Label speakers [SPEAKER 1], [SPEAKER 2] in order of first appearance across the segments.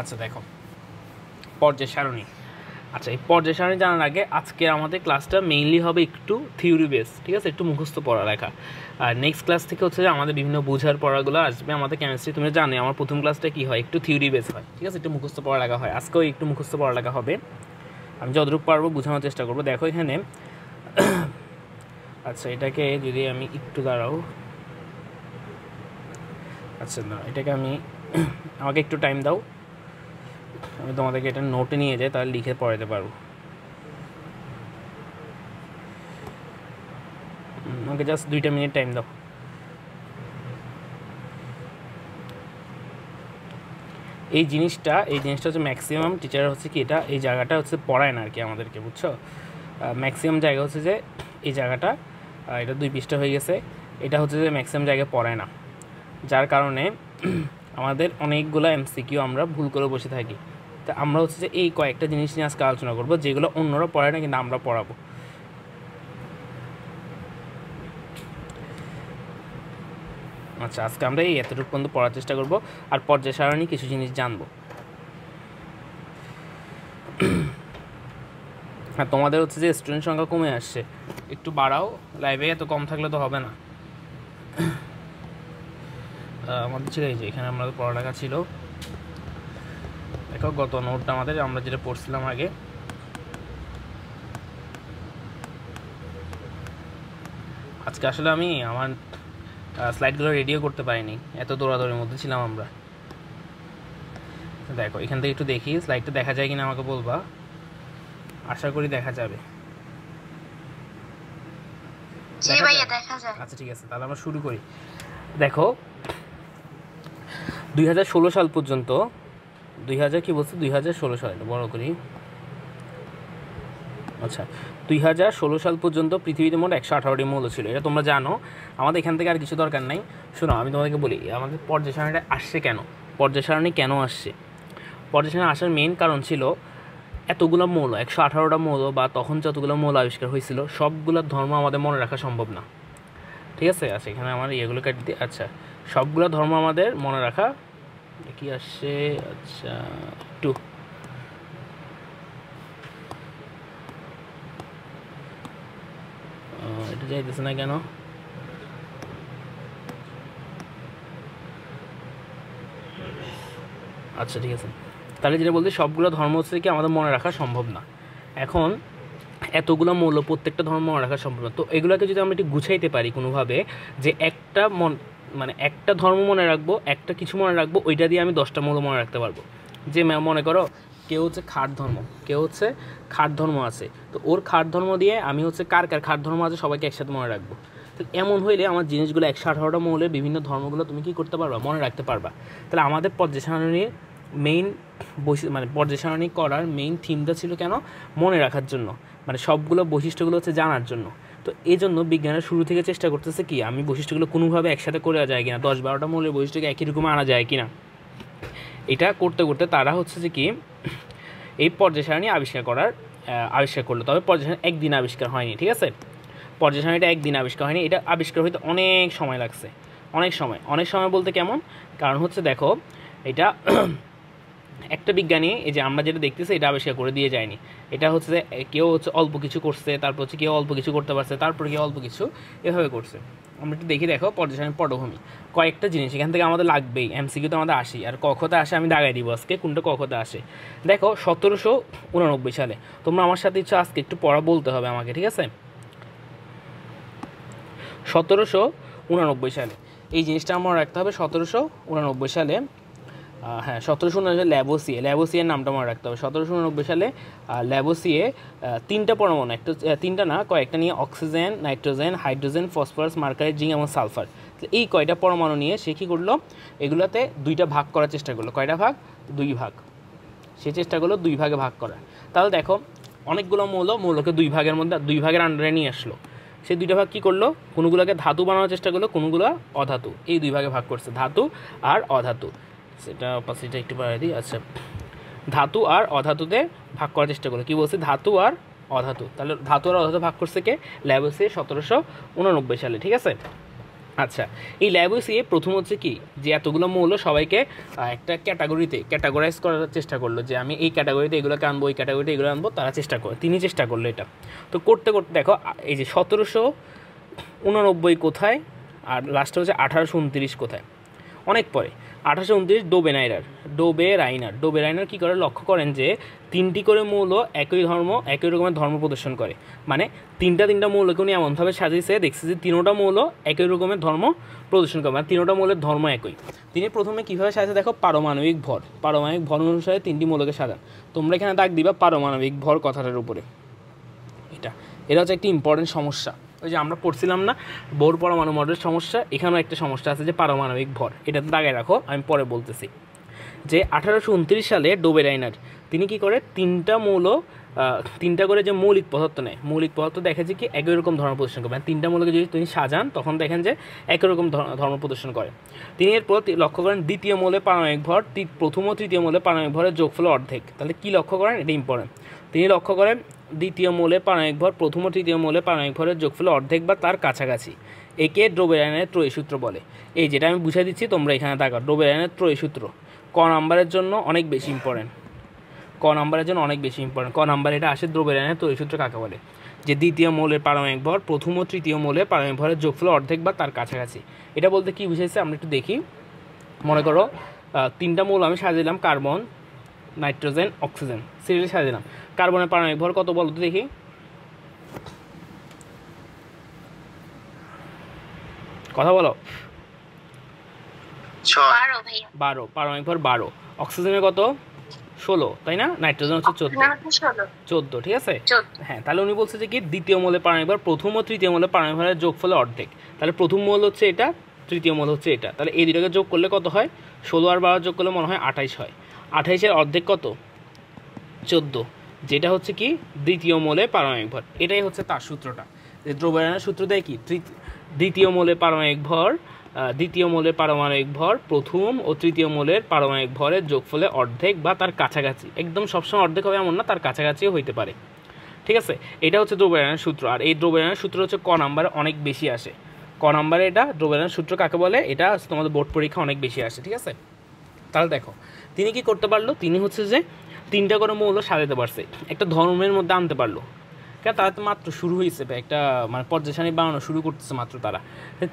[SPEAKER 1] আচ্ছা দেখো, পর্যায় সারণী। আচ্ছা, এই পর্যায় সারণী জানার আগে আজকে আমাদের ক্লাসটা মেইনলি হবে একটু থিওরি বেস, ঠিক আছে, একটু মুখস্থ পড়ালেখা। আর নেক্সট ক্লাস থেকে হচ্ছে যে আমাদের বিভিন্ন বোঝার পড়াগুলো আসবে। আমাদের কেমিস্ট্রি তুমি জানো আমার প্রথম ক্লাসটা কী হয়, একটু থিওরি বেস হয়, ঠিক আছে, একটু মুখস্থ পড়ালেখা হয়। আজকেও একটু মুখস্থ পড়ালেখা হবে, আমি যতটুকু পারবো বোঝানোর চেষ্টা করবো। দেখো এখানে আচ্ছা এটাকে যদি আমি একটু দাঁড়াও, আচ্ছা না এটাকে আমি আমাকে একটু টাইম দাও, আমি তোমাদেরকে এটা নোটে নিয়ে যাই, তাহলে লিখে পড়াতে পারবো। আমাকে জাস্ট 2 মিনিট টাইম দাও। এই জিনিসটা হচ্ছে ম্যাক্সিমাম টিচার হচ্ছে কি এটা এই জায়গাটা হচ্ছে পড়ায় না আর কি আমাদেরকে, বুঝছো। ম্যাক্সিমাম জায়গা হচ্ছে যে এই জায়গাটা, এটা 2 পৃষ্ঠা হয়ে গেছে, এটা হচ্ছে যে ম্যাক্সিমাম জায়গায় পড়ায় না, যার কারণে আমাদের অনেকগুলো এমসিকিউ আমরা ভুল করে বসে থাকি। তা আমরা হচ্ছে যে এই কয়েকটা জিনিস নিয়ে আজকে আলোচনা করবো, যেগুলো অন্যরা পড়ায় না কিন্তু আমরা পড়াবো। আচ্ছা, আজকে আমরা এই এতটুকু পর্যন্ত পড়ার চেষ্টা করবো, আর পর্যায় সারণী কিছু জিনিস জানবো। হ্যাঁ, তোমাদের হচ্ছে যে স্টুডেন্ট সংখ্যা কমে আসছে, একটু বাড়াও, লাইভে এত কম থাকলে তো হবে না। আমাদের ছিল এই যে এখানে আমাদের পড়ালেখা ছিল, দেখো গত নোটটা আমাদের আমরা যেটা পড়ছিলাম আগে। আজকে আসলে আমি আমার স্লাইডগুলো রেডিও করতে পারিনি, এত দৌড়াদৌড়ির মধ্যে ছিলাম আমরা। দেখো এখান থেকে একটু দেখি স্লাইডটা দেখা যায় কিনা আমাকে বলবা, আশা করি দেখা যাবে। আচ্ছা ঠিক আছে, তাহলে আমরা শুরু করি। দেখো 2016 সাল পর্যন্ত, 2016 সাল, এটা বড় করি। আচ্ছা 2016 সাল পর্যন্ত পৃথিবীতে মোট 118টি মৌল ছিল, এটা তোমরা জানো, আমাদের এখান থেকে আর কিছু দরকার নাই। শোনো আমি তোমাদেরকে বলি আমাদের পর্যায় সারণীটা আসছে কেন, পর্যায় সারণী কেন আসছে। পর্যায় সারণী আসার মেইন কারণ ছিল এতগুলো মৌল, 118টা মৌল বা তখন যতগুলো মৌল আবিষ্কার হয়েছিল সবগুলো ধর্ম আমাদের মনে রাখা সম্ভব না, ঠিক আছে। আচ্ছা এখানে আমার ইয়েগুলো কাটি দিই। আচ্ছা সবগুলো ধর্ম আমাদের মনে রাখা কি আসছে, আচ্ছা একটু এটা যাইতেছে না কেন, আচ্ছা ঠিক আছে, তাহলে যেটা বলতে সবগুলো ধর্ম হচ্ছে কি আমাদের মনে রাখা সম্ভব না। এখন এতগুলো মৌল প্রত্যেকটা ধর্ম মনে রাখা সম্ভব না, তো এগুলোকে যদি আমরা একটু গুছাইতে পারি কোনোভাবে, যে একটা মানে একটা ধর্ম মনে রাখবো, একটা কিছু মনে রাখবো, ওইটা দিয়ে আমি 10টা মৌল মনে রাখতে পারবো। যে মনে করো কেউ হচ্ছে খাট ধর্ম, কেউ হচ্ছে খাট ধর্ম আছে, তো ওর খাট ধর্ম দিয়ে আমি হচ্ছে কার কার খাট ধর্ম আছে সবাইকে একসাথে মনে রাখবো। তো এমন হইলে আমার জিনিসগুলো 118টা মৌলের বিভিন্ন ধর্মগুলো তুমি কী করতে পারবা, মনে রাখতে পারবা। তাহলে আমাদের পর্যায় সারণীর মেইন মানে পর্যায় সারণী করার মেইন থিমটা ছিল কেন, মনে রাখার জন্য, মানে সবগুলো বৈশিষ্ট্যগুলো হচ্ছে জানার জন্য। তো এই জন্য বিজ্ঞানের শুরু থেকে চেষ্টা করতেছে কি আমি বৈশিষ্ট্যগুলো কোনোভাবে একসাথে করে যায় কিনা, 10-12টা মৌলের বৈশিষ্ট্যকে একই রকম আনা যায় কিনা। এটা করতে করতে তারা হচ্ছে যে কি এই পর্যায় সারণী আবিষ্কার করলো। তবে পর্যায় সারণী একদিন আবিষ্কার হয়নি, ঠিক আছে, পর্যায় সারণীটা একদিন আবিষ্কার হয়নি, এটা আবিষ্কার হইতে অনেক সময় লাগছে, অনেক সময় বলতে কেমন, কারণ হচ্ছে দেখো এটা একটা বিজ্ঞানী এই যে আমরা যেটা দেখতেছি এটা আবিষ্কার করে দিয়ে যায়নি, এটা হচ্ছে যে কেউ হচ্ছে অল্প কিছু করছে, তারপর হচ্ছে কেউ অল্প কিছু করতে পারছে, তারপরে কেউ অল্প কিছু এভাবে করছে। আমরা একটু দেখি, দেখো পর্যায় সারণীর পটভূমি, কয়েকটা জিনিস এখান থেকে আমাদের লাগবেই, এমসিকিউতে আমাদের আসি, আর কখতে আসে আমি দাগাই দিব আজকে কোনটা কখতে আসে। দেখো 1789 সালে, তোমরা আমার সাথে ইচ্ছা আজকে একটু পড়া বলতে হবে আমাকে, ঠিক আছে। 1789 সালে এই জিনিসটা আমার রাখতে হবে, 1789 সালে, হ্যাঁ 1789 ল্যাবোসিয়ের নামটা মনে রাখতে হবে। 1789 সালে ল্যাবোসিয়ে 3টা পরমাণু, তিনটা না কয়েকটা নিয়ে, oxygen, nitrogen, hydrogen, phosphorus, mercury, zinc এবং সালফার, এই কয়টা পরমাণু নিয়ে সে কী করলো, এগুলোতে 2টা ভাগ করার চেষ্টা করলো। কয়টা ভাগ, 2 ভাগ, সে চেষ্টা করলো 2 ভাগে ভাগ করার। তাহলে দেখো অনেকগুলো মৌলকে 2 ভাগের মধ্যে 2 ভাগের আন্ডারে নিয়ে আসলো। সেই 2টা ভাগ কী করলো, কোনোগুলোকে ধাতু বানানোর চেষ্টা করলো, কোনোগুলো অধাতু, এই 2 ভাগে ভাগ করছে, ধাতু আর অধাতু। সেটা অপাসিটা একটু বাড়িয়ে দিই। আচ্ছা ধাতু আর অধাতুতে ভাগ করার চেষ্টা করলো, কী বলছি, ধাতু আর অধাতু। তাহলে ধাতু আর অধাতু ভাগ করছে কে, ল্যাবোসিয়ে 1789 সালে, ঠিক আছে। আচ্ছা, এই ল্যাবোসিয়ে প্রথম হচ্ছে কি যে এতগুলো মৌল সবাইকে একটা ক্যাটাগরিতে ক্যাটাগরাইজ করার চেষ্টা করলো, যে আমি এই ক্যাটাগরিতে এগুলোকে আনবো, এই ক্যাটাগরিতে এগুলো আনবো, তারা তিনি চেষ্টা করলো এটা। তো করতে করতে দেখো এই যে 1789 কোথায়, আর লাস্টে হচ্ছে 1829 কোথায়, অনেক পরে 1829 ডোবে রাইনার কী করে, লক্ষ্য করেন যে 3টি করে মৌল একই রকমের ধর্ম প্রদর্শন করে, মানে তিনটা মৌলকে উনি এমনভাবে সাজিয়েছে, দেখছে যে 3টা মৌল একই রকমের ধর্ম প্রদর্শন করে, মানে 3টা মৌলের ধর্ম একই। তিনি প্রথমে কীভাবে সাজিয়েছে দেখো, পারমাণবিক ভর অনুসারে 3টি মৌলকে সাজান। তোমরা এখানে দাগ দিবা পারমাণবিক ভর কথাটার উপরে। এটা হচ্ছে একটি ইম্পর্টেন্ট সমস্যা, ওই যে আমরা পড়ছিলাম না বোর পরমাণু মডেলের সমস্যা, এখানেও একটা সমস্যা আছে যে পারমাণবিক ভর, এটা দাগায় রাখো, আমি পরে বলতেছি। যে 1829 সালে ডোবে রাইনার তিনি কী করে, 3টা করে যে মৌলিক পদার্থ নেয়, মৌলিক পদার্থ দেখে যে কি একই রকম ধর্ম প্রদর্শন করে, মানে 3টা মৌলকে যদি তিনি সাজান তখন দেখেন যে একই রকম ধর্ম প্রদর্শন করে। তিনি এরপর লক্ষ্য করেন দ্বিতীয় মৌলে পারমাণবিক ভর প্রথম ও তৃতীয় মৌলে পারমাণবিক ভরের যোগফল অর্ধেক। তাহলে কি লক্ষ্য করেন, এটা ইম্পর্টেন্ট। তিনি লক্ষ্য করেন দ্বিতীয় মৌলে পারমাণবিক ভর প্রথম ও তৃতীয় মৌলে পারমাণবিক ভরের যোগফল অর্ধেক বা তার কাছাকাছি। একে ডোবে রাইনারের ত্রয়ী সূত্র বলে। এই যেটা আমি বুঝিয়ে দিচ্ছি তোমরা এখানে তাকাও, ডোবে রাইনারের ত্রয়ী সূত্র ক নাম্বারের জন্য অনেক বেশি ইম্পর্টেন্ট, ক নাম্বার এটা আসে। ডোবে রাইনারের ত্রয়ী সূত্র কাকে বলে, যে দ্বিতীয় মৌলের পারমাণবিক ভর প্রথম ও তৃতীয় মৌলের পারমাণবিক ভরের যোগফল অর্ধেক বা তার কাছাকাছি। এটা বলতে কি বুঝাইছে আমরা একটু দেখি। মনে করো 3টা মৌল আমি সাজিলাম, কার্বন, নাইট্রোজেন, অক্সিজেন, সিরিয়ালি সাজিলাম। কার্বনের পারমাণবিক ভর কত বলো তো দেখি, কথা বলো। 12, পারমাণবিক ভর 12। অক্সিজেনের কত, 16, তাই না? নাইট্রোজেন হচ্ছে 14, ঠিক আছে। হ্যাঁ, তাহলে উনি বলছে যে কি দ্বিতীয় মৌলের পারমাণবিক ভর প্রথম ও তৃতীয় মৌলের পারমাণবিক ভরের যোগফলে অর্ধেক। তাহলে প্রথম মৌল হচ্ছে এটা, তৃতীয় মৌল হচ্ছে এটা, তাহলে এই দুটোকে যোগ করলে কত হয়, 16 আর 12 যোগ করলে মনে হয় 28 হয়। 28-এর অর্ধেক কত, 14, যেটা হচ্ছে কি দ্বিতীয় মৌলের পারমাণবিক ভর। এটাই হচ্ছে তার সূত্রটা, যে ডোবে রাইনার সূত্র দেয় কি দ্বিতীয় মৌলের পারমাণবিক ভর প্রথম ও তৃতীয় মৌলের পারমাণবিক ভরের যোগফলে অর্ধেক বা তার কাছাকাছি। একদম সবসময় অর্ধেক হবে এমন না, তার কাছাকাছিও হইতে পারে, ঠিক আছে। এটা হচ্ছে ডোবে রাইনার সূত্র, আর এই ডোবে রাইনার সূত্র হচ্ছে ক নাম্বারে অনেক বেশি আসে। ক নাম্বারে এটা ডোবে রাইনার সূত্র কাকে বলে, এটা তোমাদের বোর্ড পরীক্ষা অনেক বেশি আসে, ঠিক আছে। তাহলে দেখো তিনি কি করতে পারলো, তিনি হচ্ছে যে 3টা করে মৌল সাজাতে পারছে, একটা ধর্মের মধ্যে আনতে পারলো। কেন, তারা তো মাত্র শুরু হয়েছে, একটা মানে পর্যায় সারণী বানানো শুরু করতেছে মাত্র তারা।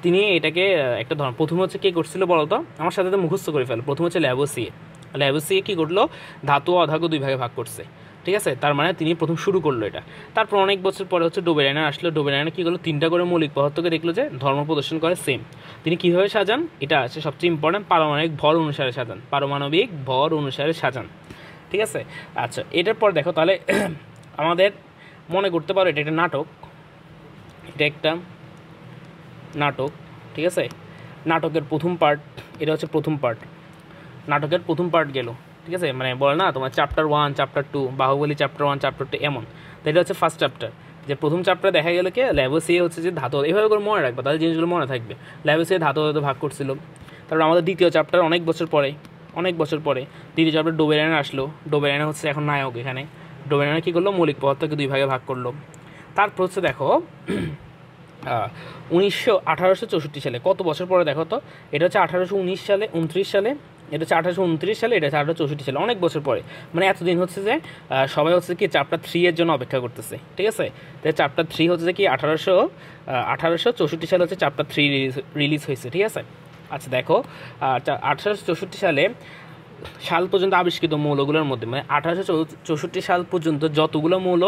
[SPEAKER 1] তিনি এটাকে একটা ধর্ম, প্রথমে হচ্ছে কে করছিল বলো তো, আমার সাথে তো মুখস্থ করে ফেলো। প্রথমে হচ্ছে ল্যাবোসিয়ে কী করলো, ধাতু ও অধাতু 2 ভাগে ভাগ করছে, ঠিক আছে। তার মানে তিনি প্রথম শুরু করলো এটা। তারপর অনেক বছর পরে হচ্ছে ডোবে রাইনার আসলো। ডোবে রাইনার কী করলো, 3টা করে মৌলিক পদার্থকে দেখলো যে ধর্ম প্রদর্শন করে সেম। তিনি কীভাবে সাজান, এটা আছে সবচেয়ে ইম্পর্টেন্ট, পারমাণবিক ভর অনুসারে সাজান, ঠিক আছে। আচ্ছা, এটার পর দেখো তাহলে আমাদের মনে করতে পারো এটা একটা নাটক, ঠিক আছে। নাটকের প্রথম পার্ট, এটা হচ্ছে প্রথম পার্ট, নাটকের প্রথম পার্ট গেল, ঠিক আছে। মানে বলে না তোমার chapter 1, chapter 2, Baahubali chapter 1, chapter 2 এমন। তো এটা হচ্ছে ফার্স্ট চ্যাপ্টার, যে প্রথম চ্যাপ্টারে দেখা গেল কি ল্যাবোসিয়ে হচ্ছে যে ধাতু, এভাবে করে মনে রাখবে, তাদের জিনিসগুলো মনে থাকবে। ল্যাবোসিয়ে ধাতু ভাগ করছিল। তারপর আমাদের দ্বিতীয় চ্যাপ্টার অনেক বছর পরে দ্বিতীয় চ্যাপ্টার ডোবে রাইনার আসলো। ডোবে রাইনার হচ্ছে এখন নায়ক এখানে। ডোবে রাইনার কী করলো, মৌলিক পদার্থকে 2 ভাগে ভাগ করলো। তারপর হচ্ছে দেখো 1864 সালে, কত বছর পরে দেখো তো, এটা হচ্ছে 1829 সালে, 29 সালে, এটা হচ্ছে 1829 সালে, এটা হচ্ছে 1864 সালে, অনেক বছর পরে। মানে এতদিন হচ্ছে যে সবাই হচ্ছে কি চ্যাপ্টার 3 এর জন্য অপেক্ষা করতেছে, ঠিক আছে। তাই চ্যাপ্টার 3 হচ্ছে যে কি 1864 সালে হচ্ছে চ্যাপ্টার 3 রিলিজ হয়েছে, ঠিক আছে। আচ্ছা দেখো 1864 সালে সাল পর্যন্ত আবিষ্কৃত মৌলগুলোর মধ্যে, মানে 1864 সাল পর্যন্ত যতগুলো মৌল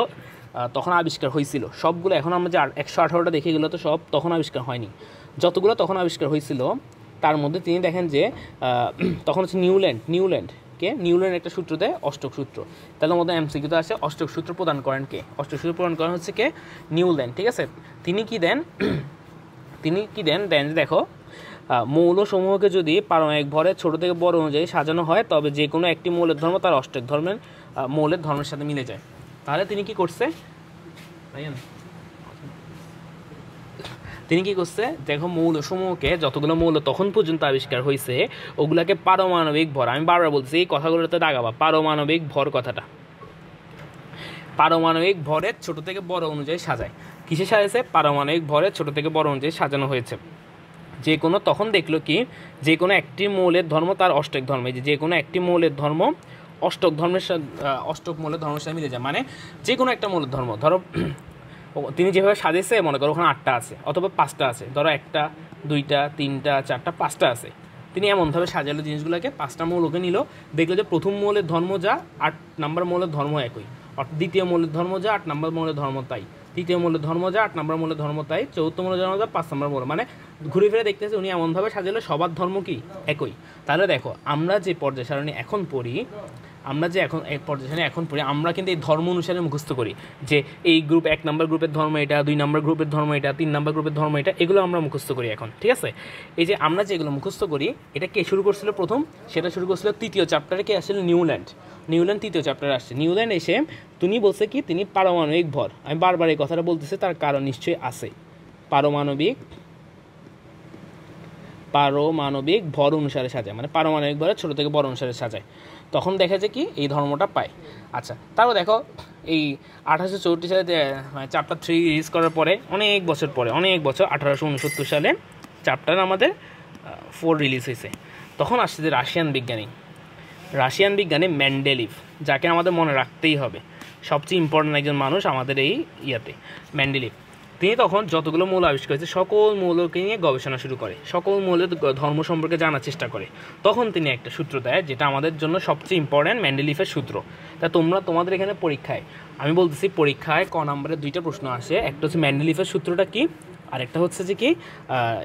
[SPEAKER 1] তখন আবিষ্কার হয়েছিল সবগুলো, এখন আমরা যে 118টা দেখে গেলো তো সব তখন আবিষ্কার হয়নি, যতগুলো তখন আবিষ্কার হয়েছিল তার মধ্যে তিনি দেখেন যে তখন হচ্ছে নিউল্যান্ড একটা সূত্র দেয়, অষ্টক সূত্র। তাহলে মধ্যে এমসিকিউতে আসে অষ্টক সূত্র প্রদান করেন কে, অষ্টক সূত্র প্রদান করেন হচ্ছে কে, নিউল্যান্ড, ঠিক আছে। তিনি কি দেন যে দেখো মৌলসমূহকে যদি পারমাণবিক ভরের ছোট থেকে বড় অনুযায়ী সাজানো হয় তবে যে কোনো একটি মৌলের ধর্ম তার অষ্টক মৌলের ধর্মের সাথে মিলে যায়। তাহলে তিনি কি করছে, দেখো মৌলসমূহকে, যতগুলো মৌল তখন পর্যন্ত আবিষ্কার হয়েছে ওগুলাকে পারমাণবিক ভর, আমি বারবার বলছি এই কথাগুলোতে দাগাবা, পারমাণবিক ভর কথাটা, পারমাণবিক ভরের ছোট থেকে বড় অনুযায়ী সাজায়। কিসে সাজাইছে, পারমাণবিক ভরের ছোট থেকে বড় অনুযায়ী সাজানো হয়েছে। যে কোনো তখন দেখলো কি যে কোনো একটি মৌলের ধর্ম তার অষ্টক ধর্ম, যে কোনো একটি মৌলের ধর্ম অষ্টক ধর্মের সাথে অষ্টক মৌলের ধর্মের সাথে মিলে যায়। মানে যে কোনো একটা মৌলের ধর্ম ধরো তিনি যেভাবে সাজিয়েছে মনে করো ওখানে 8টা আছে অথবা 5টা আছে, ধরো 1টা 2টা 3টা 4টা 5টা আছে, তিনি এমনভাবে সাজালো জিনিসগুলোকে, 5টা মৌলকে নিল, দেখলো যে প্রথম মৌলের ধর্ম যা 8 নম্বর মৌলের ধর্ম একই, অর্থাৎ দ্বিতীয় মৌলের ধর্ম যা 8 নম্বর মৌলের ধর্ম তাই, তৃতীয় মৌলের ধর্ম যা 8 নম্বর মৌলের ধর্ম তাই, চতুর্থ মৌলের ধর্ম যা 5 নম্বর মৌল, মানে ঘুরে ফিরে দেখতেছে উনি এমনভাবে সাজালো সবার ধর্ম কি একই। তাহলে দেখো আমরা যে পর্যায় সারণী এখন পড়ি, আমরা যে এখন এক পর্যায়ে সারণী এখন পড়ি, আমরা কিন্তু এই ধর্ম অনুসারে মুখস্থ করি যে এই গ্রুপ 1 নম্বর গ্রুপের ধর্ম এটা, 2 নম্বর গ্রুপের ধর্ম এটা, 3 নম্বর গ্রুপের ধর্ম এটা, এগুলো আমরা মুখস্থ করি এখন, ঠিক আছে। এই যে আমরা যেগুলো মুখস্থ করি এটা কে শুরু করছিল প্রথম, সেটা শুরু করছিল তৃতীয় চ্যাপ্টারে, কে আসলে নিউল্যান্ড তৃতীয় চ্যাপ্টারে আসছে। নিউল্যান্ড এসে তিনি বলছে কি তিনি পারমাণবিক ভর, আমি বারবার এই কথাটা বলতেছি তার কারণ নিশ্চয়ই আছে, পারমাণবিক ভর অনুসারে সাজায়, মানে পারমাণবিক ভরের ছোটো থেকে বড় অনুসারে সাজায়, তখন দেখা যায় কি এই ধর্মটা পায়। আচ্ছা তারপর দেখো এই 1864 সালে চ্যাপ্টার 3 রিলিজ করার পরে অনেক বছর পরে, অনেক বছর 1869 সালে চ্যাপ্টার আমাদের 4 রিলিজ হয়েছে। তখন আসছে যে রাশিয়ান বিজ্ঞানী মেন্ডেলিভ, যাকে আমাদের মনে রাখতেই হবে, সবচেয়ে ইম্পর্টেন্ট একজন মানুষ আমাদের এই ইয়াতে, মেন্ডেলিভ। তিনি তখন যতগুলো মৌল আবিষ্কার করেছে সকল মৌলকে নিয়ে গবেষণা শুরু করে, সকল মৌলের ধর্ম সম্পর্কে জানার চেষ্টা করে। তখন তিনি একটা সূত্র দেয় যেটা আমাদের জন্য সবচেয়ে ইম্পর্ট্যান্ট, মেন্ডেলিফের সূত্র। তা তোমাদের এখানে পরীক্ষায় আমি বলতেছি, পরীক্ষায় ক নম্বরে 2টা প্রশ্ন আসে, একটা হচ্ছে মেন্ডেলিফের সূত্রটা কি, আর একটা হচ্ছে যে কি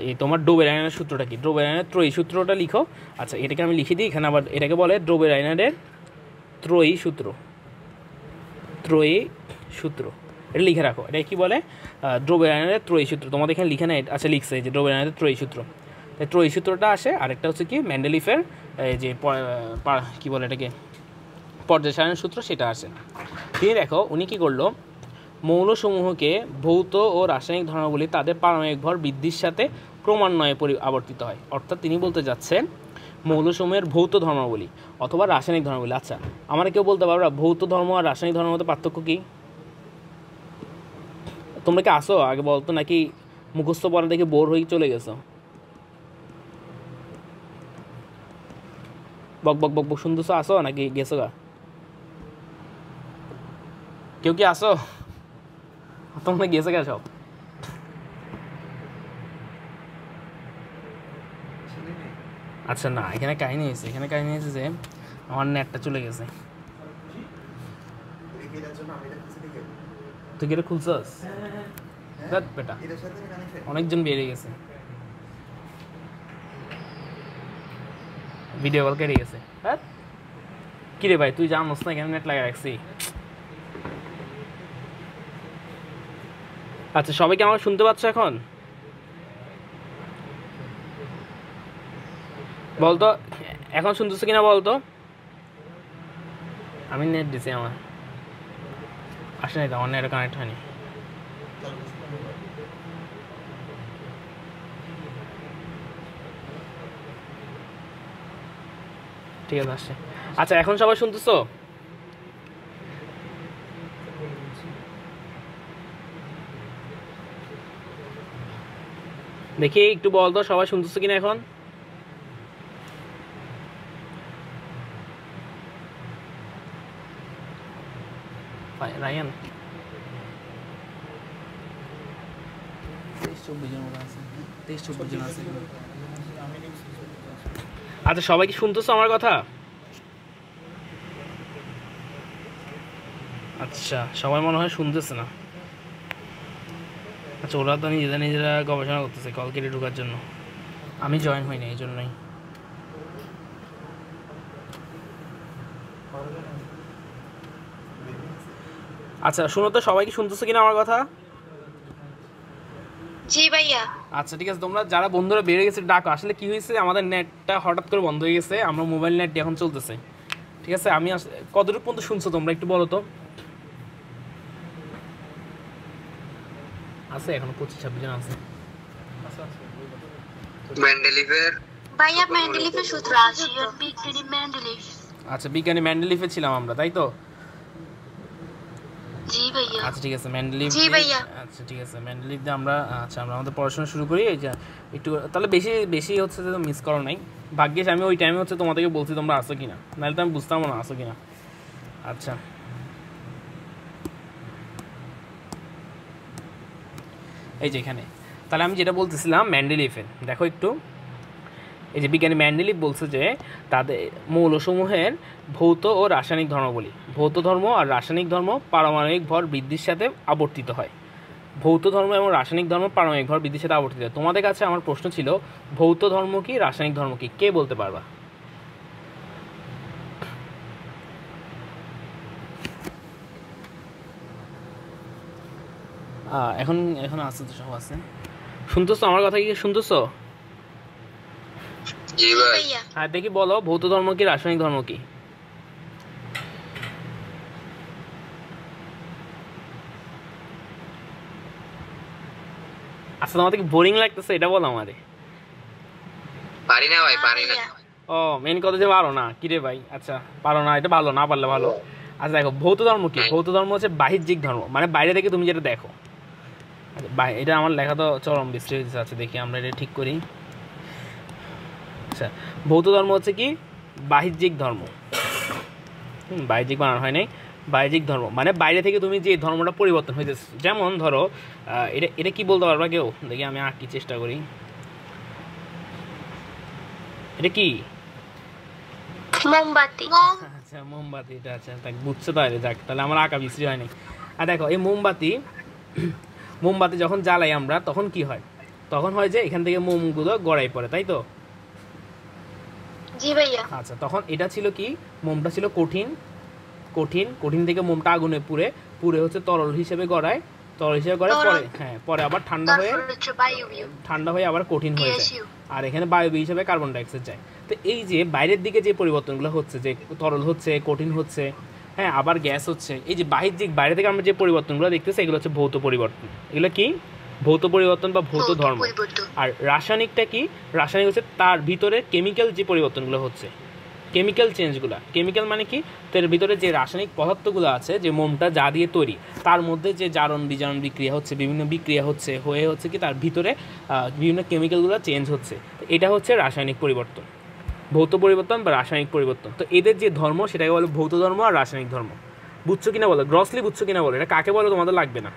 [SPEAKER 1] এই তোমার ডোবেরাইনারের সূত্রটা কি, ডোবেরাইনারের ত্রয়ী সূত্রটা লিখো। আচ্ছা এটাকে আমি লিখে দিই এখানে, আবার এটাকে বলে ডোবেরাইনারের ত্রয়ী সূত্র, এটা লিখে রাখো। এটা কি বলে, ডোবেরাইনারের ত্রয়ী সূত্র, তোমাদের এখানে লিখে নেয়, আচ্ছা লিখছে যে ডোবেরাইনারের ত্রয়ী সূত্র, তাই ত্রয়ী সূত্রটা আসে। আরেকটা হচ্ছে কি মেন্ডেলিফের যে কি বলে এটাকে পর্যায় সারণীর সূত্র, সেটা আসে। তিনি দেখো উনি কী করলো, মৌলসমূহকে ভৌত ও রাসায়নিক ধর্মাবলী তাদের পারমাণবিক ভর বৃদ্ধির সাথে ক্রমান্বয়ে আবর্তিত হয়। অর্থাৎ তিনি বলতে যাচ্ছেন মৌলসমূহের ভৌত ধর্মাবলী অথবা রাসায়নিক ধর্মাবলী। আচ্ছা আমার কেউ বলতে পারবা ভৌত ধর্ম আর রাসায়নিক ধর্মের মধ্যে পার্থক্য কী? তোমরা কি আসো আগে বলতো, নাকি মুখস্থ পড়া দেখে বোর হয়ে চলে গেছো? বক বক বক বক শুনতেছো, আসো নাকি গেছো গা? কেউ কি আসো? তোমরা গেছে গা সব? আচ্ছা না, এখানে কাহিনী হয়েছে যে আমার নেটটা চলে গেছে। তুই কি এটা খুলছস? বেটা অনেকজন বেরিয়ে গেছে, ভিডিও কল কেটে গেছে। হ্যাঁ কিরে ভাই তুই জানোস না এখানে নেট লাগিয়ে রাখছি। আচ্ছা সবাই কি আমাকে শুনতে পাচ্ছ এখন? বলতো এখন শুনতেছো কিনা বলতো? আমি নেট দিছি, আমার আসে নাই তো, আমার নেট কানেক্ট হয়নি। ঠিক আছে আসছে। আচ্ছা এখন সবাই শুনতেছো? দেখি একটু বলতো সবাই শুনতেছো কিনা এখন? রায়ান 23-24 জন আছে, 23-24 জন আছে। আচ্ছা সবাই কি শুনতেছো আমার কথা? আচ্ছা সবাই মনে হয় শুনতেছে না। আচ্ছা ওরা তো নিজেরা গবেষণা করতেছে কল কেটে ঢোকার জন্য, আমি জয়েন হইনি এই জন্যই। আচ্ছা শুনো তো সবাই কি শুনতেছো কিনা আমার কথা?
[SPEAKER 2] জি ভাইয়া।
[SPEAKER 1] আচ্ছা ঠিক আছে, তোমরা যারা বন্ধুরা বেরিয়ে গেছে ডাকো। আসলে কি হয়েছে, আমাদের নেটটা হঠাৎ করে বন্ধ হয়ে গেছে, আমরা মোবাইল নেট এখন চলতেছে। ঠিক আছে আমি কতটুকু পর্যন্ত শুনছো তোমরা একটু বলো তো? আছে এখনো 25-26 জন আছে।
[SPEAKER 2] মেন্ডেলিফের ভাইয়া মেন্ডেলিফের সূত্র আছে, বিজ্ঞানী মেন্ডেলিফ।
[SPEAKER 1] আচ্ছা বিজ্ঞানী মেন্ডেলিফে ছিলাম আমরা, তাই তো?
[SPEAKER 2] जी भैया
[SPEAKER 1] আচ্ছা ঠিক আছে, মেন্ডেলিভ
[SPEAKER 2] জি ভাইয়া।
[SPEAKER 1] আচ্ছা ঠিক আছে, মেন্ডেলিভ দিয়ে আমরা আমরা আমাদের পড়াশোনা শুরু করি। এই যে একটু তাহলে বেশি বেশি হচ্ছে যে মিস করো নাই। ভাগ্যিস আমি ওই টাইমে হচ্ছে তোমাদেরকে বলছি তোমরা আসো কিনা, নাহলে তো আমি বুঝতাম না আসো কিনা। আচ্ছা এই যে এখানে তাহলে আমি যেটা বলতেছিলাম মেন্ডেলিভের, দেখো একটু এই যে বিজ্ঞানী মেন্ডেলিভ বলছে যে তাদের মৌলসমূহের ভৌত ও রাসায়নিক ধর্মাবলী, ভৌত ধর্ম আর রাসায়নিক ধর্ম পারমাণবিক ভর বৃদ্ধির সাথে আবর্তিত হয়। ভৌত ধর্ম এবং রাসায়নিক ধর্ম পারমাণবিক ভর বৃদ্ধির সাথে আবর্তিত হয়। তোমাদের কাছে আমার প্রশ্ন ছিল ভৌত ধর্ম কি রাসায়নিক ধর্ম কি, কে বলতে পারবা? এখন এখন আছে তো, সব আছে। শুনতেছো আমার কথা? কি শুনতেছো?
[SPEAKER 2] জি ভাইয়া।
[SPEAKER 1] হ্যাঁ দেখি বলো, ভৌত ধর্ম কি রাসায়নিক ধর্ম কি? আচ্ছা তোমাদের কি বোরিং লাগতেছে এটা বলো আমারে।
[SPEAKER 3] পারি না ভাই, পারি না।
[SPEAKER 1] ও মেন কথা যে পারো না কি রে ভাই? আচ্ছা পারো না, এটা ভালো, না পারলে ভালো। আচ্ছা দেখো ভৌত ধর্ম কি, ভৌত ধর্ম হচ্ছে বাহ্যিক ধর্ম, মানে বাইরে থেকে তুমি যেটা দেখো। আচ্ছা এটা আমার লেখা তো চরম বিশ্রী আছে, দেখি আমরা এটা ঠিক করি। আচ্ছা ভৌত ধর্ম হচ্ছে কি বাহ্যিক ধর্ম, বাহ্যিক বানানো হয় নাই, বাহ্যিক ধর্ম মানে বাইরে থেকে তুমি যে ধর্মটা পরিবর্তন হইতেছে। যেমন ধরো এটা এটা কি বলতে পারবা কেউ? দেখি আমি আঁকি চেষ্টা করি। এটা কি?
[SPEAKER 2] মোমবাতি।
[SPEAKER 1] আচ্ছা মোমবাতি, এটা আচ্ছা তাই বুঝছো তাহলে, যাক তাহলে আমার আঁকা বিশ্রী হয়নি। আর দেখো এই মোমবাতি, মোমবাতি যখন জ্বালাই আমরা তখন কি হয়? তখন হয় যে এখান থেকে মোমগুলো গড়াই পড়ে, তাই তো?
[SPEAKER 2] জি ভাইয়া।
[SPEAKER 1] আচ্ছা তখন এটা ছিল কি, মোমটা ছিল কঠিন, কঠিন কঠিন থেকে মোমটা আগুনে পুড়ে পুড়ে হচ্ছে তরল হিসেবে গড়ায়, তরল হিসেবে গড়ায় পরে, হ্যাঁ পরে আবার ঠান্ডা হয়ে,
[SPEAKER 2] তারপর হচ্ছে বায়বীয়।
[SPEAKER 1] ঠান্ডা হয়ে আবার কঠিন হয়ে যায়,
[SPEAKER 2] গ্যাসীয়।
[SPEAKER 1] আর এখানে বায়বীয় হিসেবে কার্বন ডাইঅক্সাইড যায়। তো এই যে বাইরের দিকে যে পরিবর্তনগুলো হচ্ছে, যে তরল হচ্ছে, কঠিন হচ্ছে, হ্যাঁ আবার গ্যাস হচ্ছে, এই যে বাহ্যিক বাইরে থেকে আমরা যে পরিবর্তনগুলো দেখতেছি এগুলো হচ্ছে ভৌত পরিবর্তন। এগুলো কি? ভৌত পরিবর্তন বা ভৌত ধর্ম। আর রাসায়নিকটা কি? রাসায়নিক হচ্ছে তার ভিতরে কেমিক্যাল যে পরিবর্তনগুলো হচ্ছে, কেমিক্যাল চেঞ্জগুলো। কেমিক্যাল মানে কি? তার ভিতরে যে রাসায়নিক পদার্থগুলো আছে, যে মোমটা যা দিয়ে তৈরি, তার মধ্যে যে জারণ বিজারণ বিক্রিয়া হচ্ছে, বিভিন্ন বিক্রিয়া হচ্ছে, হয়ে হচ্ছে কি তার ভিতরে বিভিন্ন কেমিক্যালগুলো চেঞ্জ হচ্ছে। এটা হচ্ছে রাসায়নিক পরিবর্তন, ভৌত পরিবর্তন বা রাসায়নিক পরিবর্তন। তো এদের যে ধর্ম সেটাকে বলে ভৌত ধর্ম আর রাসায়নিক ধর্ম। বুঝছো কিনা বলো, গ্রসলি বুঝছো কিনা বলো, এটা কাকে বলে তোমাদের লাগবে না?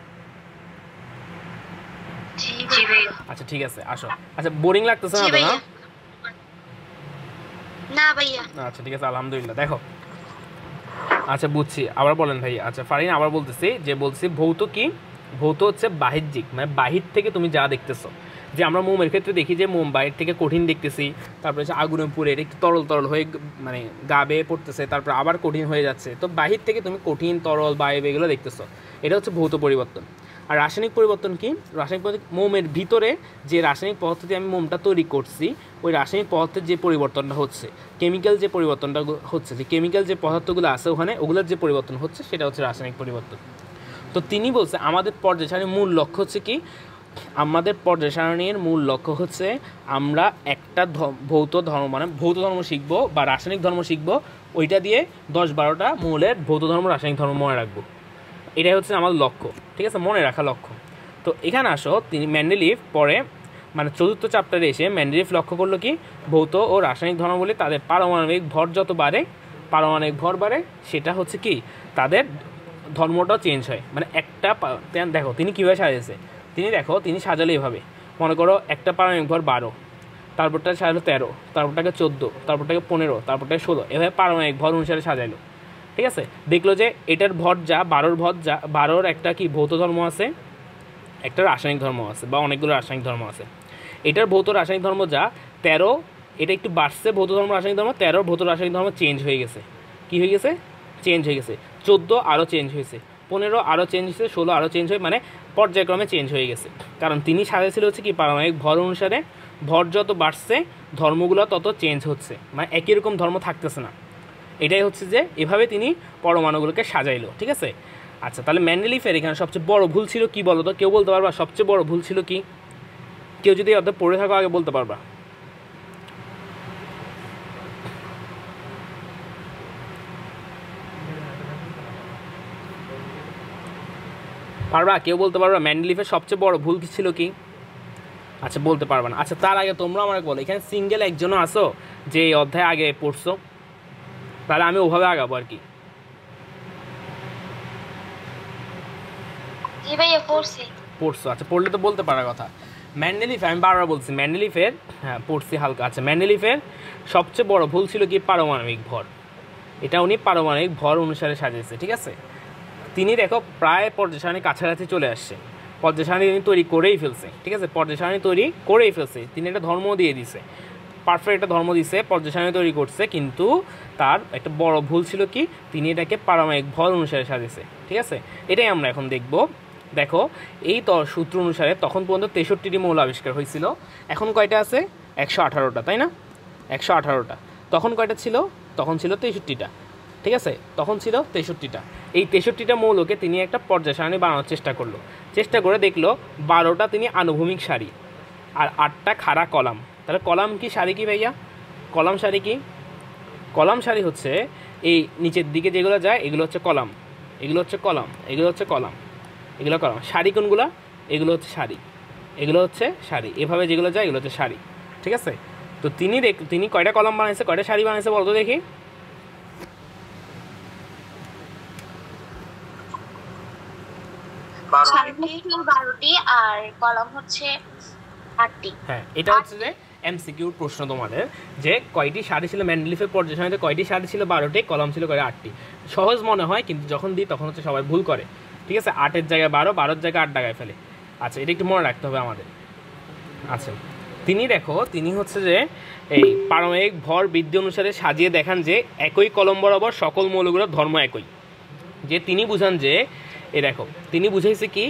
[SPEAKER 2] জি ভাইয়া।
[SPEAKER 1] আচ্ছা ঠিক আছে আসো। আচ্ছা বোরিং লাগতেছে না
[SPEAKER 2] জি
[SPEAKER 1] তো? না
[SPEAKER 2] ভাইয়া। না ভাইয়া।
[SPEAKER 1] আচ্ছা ঠিক আছে আলহামদুলিল্লাহ। দেখো আচ্ছা বুঝছি, আবার বলেন ভাই। আচ্ছা ফারিন আবার বলতেছি, যে বলছি ভৌত কি? ভৌত হচ্ছে বাহ্যিক, মানে বাহির থেকে তুমি যা দেখতেছো। যে আমরা মোমের ক্ষেত্রে দেখি যে মোম বাইরে থেকে কঠিন দেখতেছি, তারপরে হচ্ছে আগুনে পুড়ে এটা একটু তরল তরল হয়ে মানে গা বেয়ে পড়তেছে, তারপর আবার কঠিন হয়ে যাচ্ছে। তো বাহির থেকে তুমি কঠিন তরল বায়ু এগুলো দেখতেছো, এটা হচ্ছে ভৌত পরিবর্তন। আর রাসায়নিক পরিবর্তন কি? রাসায়নিক পরিবর্তন মোমের ভিতরে যে রাসায়নিক পদার্থ দিয়ে আমি মোমটা তৈরি করছি, ওই রাসায়নিক পদার্থের যে পরিবর্তনটা হচ্ছে, কেমিক্যাল যে পরিবর্তনটা হচ্ছে, যে কেমিক্যাল যে পদার্থগুলো আছে ওখানে, ওগুলোর যে পরিবর্তন হচ্ছে সেটা হচ্ছে রাসায়নিক পরিবর্তন। তো তিনি বলছে আমাদের পর্যায় সারণীর মূল লক্ষ্য হচ্ছে কি? আমাদের পর্যায় সারণীর মূল লক্ষ্য হচ্ছে আমরা একটা ভৌত ধর্ম মানে ভৌত ধর্ম শিখবো বা রাসায়নিক ধর্ম শিখবো, ওইটা দিয়ে 10-12টা মৌলের ভৌত ধর্ম রাসায়নিক ধর্ম মনে রাখবো। এটাই হচ্ছে আমাদের লক্ষ্য, ঠিক আছে, মনে রাখা লক্ষ্য। তো এখানে আসো, তিনি মেন্ডেলিভ পরে মানে চতুর্থ চ্যাপ্টারে এসে মেন্ডেলিভ লক্ষ্য করলো কি? ভৌত ও রাসায়নিক ধর্ম বলে তাদের পারমাণবিক ভর যত বাড়ে, পারমাণবিক ভর বাড়ে, সেটা হচ্ছে কি তাদের ধর্মটাও চেঞ্জ হয়। মানে একটা দেখো তিনি কীভাবে সাজিয়েছে, তিনি সাজালো এভাবে। মনে করো একটা পারমাণবিক ভর 12, তারপরটা সাজালো 13, তারপরটাকে 14, তারপরটাকে 15, তারপরটাকে 16, এভাবে পারমাণবিক ভর অনুসারে সাজাইলো। ঠিক আছে, দেখলো যে এটার ভর যা 12-র ভর যা 12-র একটা কি ভৌত ধর্ম আছে, একটা রাসায়নিক ধর্ম আছে, বা অনেকগুলো রাসায়নিক ধর্ম আছে। এটার ভৌত রাসায়নিক ধর্ম যা 13, এটা একটু বাড়ছে ভৌত ধর্ম রাসায়নিক ধর্ম, 13 ভৌত রাসায়নিক ধর্ম চেঞ্জ হয়ে গেছে। কি হয়ে গেছে? চেঞ্জ হয়ে গেছে। 14 আরও চেঞ্জ হয়েছে, 15 আরও চেঞ্জ হয়েছে, 16 আরও চেঞ্জ হয়ে মানে পর্যায়ক্রমে চেঞ্জ হয়ে গেছে। কারণ তিনি সাজাইছিল হচ্ছে কি পারমাণবিক ভর অনুসারে, ভর যত বাড়ছে ধর্মগুলো তত চেঞ্জ হচ্ছে, মানে একই রকম ধর্ম থাকতেছে না। এটাই হচ্ছে যে এভাবে তিনি পরমাণুগুলোকে সাজাইলো। ঠিক আছে, আচ্ছা তাহলে মেন্ডেলিফের এখানে সবচেয়ে বড় ভুল ছিল কি বলো তো? কেউ বলতে পারবা সবচেয়ে বড় ভুল ছিল কি? কেউ যদি অর্ধেক পড়ে থাকো আগে বলতে পারবা। পারবা? কেউ বলতে পারবা ম্যান্ডেলিফের সবচেয়ে বড় ভুল কি ছিল কি? আচ্ছা বলতে পারবা না। আচ্ছা তার আগে তোমরা আমাকে বলো, এখানে সিঙ্গেল একজনও আসো যে এই অধ্যায় আগে পড়ছো? তাহলে আমি ওভাবে আগাবো আর কি।
[SPEAKER 2] জি ভাইয়া পড়ছি।
[SPEAKER 1] পড়ছো? আচ্ছা পড়লে তো বলতে পারার কথা। ম্যান্ডেলিফ, আমি বারবার বলছি ম্যান্ডেলিফের, হ্যাঁ পড়ছি হালকা। আচ্ছা ম্যান্ডেলিফের সবচেয়ে বড় ভুল ছিল কি? পারমাণবিক ভর। এটা উনি পারমাণবিক ভর অনুসারে সাজিয়েছে, ঠিক আছে? তিনি দেখো প্রায় পর্যায় সারণীর কাছাকাছি চলে আসছে, পর্যায় সারণী তিনি তৈরি করেই ফেলছে, ঠিক আছে? পর্যায় সারণী তৈরি করেই ফেলছে, তিনি একটা ধর্ম দিয়ে দিছে, পারফেক্ট একটা ধর্ম দিছে, পর্যায় সারণী তৈরি করছে। কিন্তু তার একটা বড় ভুল ছিল কি? তিনি এটাকে পারমাণবিক ভর অনুসারে সাজিয়েছে, ঠিক আছে? এটাই আমরা এখন দেখব। দেখো এই সূত্র অনুসারে তখন পর্যন্ত 63টি মৌল আবিষ্কার হয়েছিল, এখন কয়টা আছে? 118টা, তাই না? 118টা। তখন কয়টা ছিল? তখন ছিল 63টা, ঠিক আছে? তখন ছিল 63টা। এই 63টা মৌলকে তিনি একটা পর্যায় সারণী বানানোর চেষ্টা করলো, চেষ্টা করে দেখলো 12টা তিনি আনুভূমিক সারি আর 8টা খাড়া কলাম। তাহলে কলাম কি সারি কি ভাইয়া? কলাম সারি কি? কলাম সারি হচ্ছে এই নিচের দিকে যেগুলো যায় এগুলো হচ্ছে কলাম, এগুলো হচ্ছে কলাম, এগুলো হচ্ছে কলাম, এগুলো কলাম। সারি কোনগুলো? এগুলো হচ্ছে সারি, এগুলো হচ্ছে সারি। এভাবে যেগুলো যায় এগুলো হচ্ছে সারি, ঠিক আছে? তো তিনি কয়টা কলাম বানাইছে, কয়টা সারি বানাইছে বলতো দেখি?
[SPEAKER 2] সারি 12টি আর কলাম হচ্ছে 8টি।
[SPEAKER 1] হ্যাঁ, এটা হচ্ছে যে এমসিকিউর প্রশ্ন তোমাদের, যে কয়টি সারি ছিল ম্যান্ডেলিফের পর্যায় সারণীতে, কয়টি সারি ছিল? 12টি, কলাম ছিল কয়টা? 8টি। সহজ মনে হয়, কিন্তু যখন দিই তখন হচ্ছে সবাই ভুল করে, ঠিক আছে? 8-এর জায়গায় 12, 12-এর জায়গায় 8 ডাগায় ফেলে। আচ্ছা এটা একটু মনে রাখতে হবে আমাদের। আচ্ছা তিনি দেখো, তিনি হচ্ছে যে এই পারমাণবিক ভর বৃদ্ধি অনুসারে সাজিয়ে দেখান যে একই কলম বরাবর সকল মৌলগুলোর ধর্ম একই। যে তিনি বুঝান যে এ দেখো তিনি বুঝাইছে কি?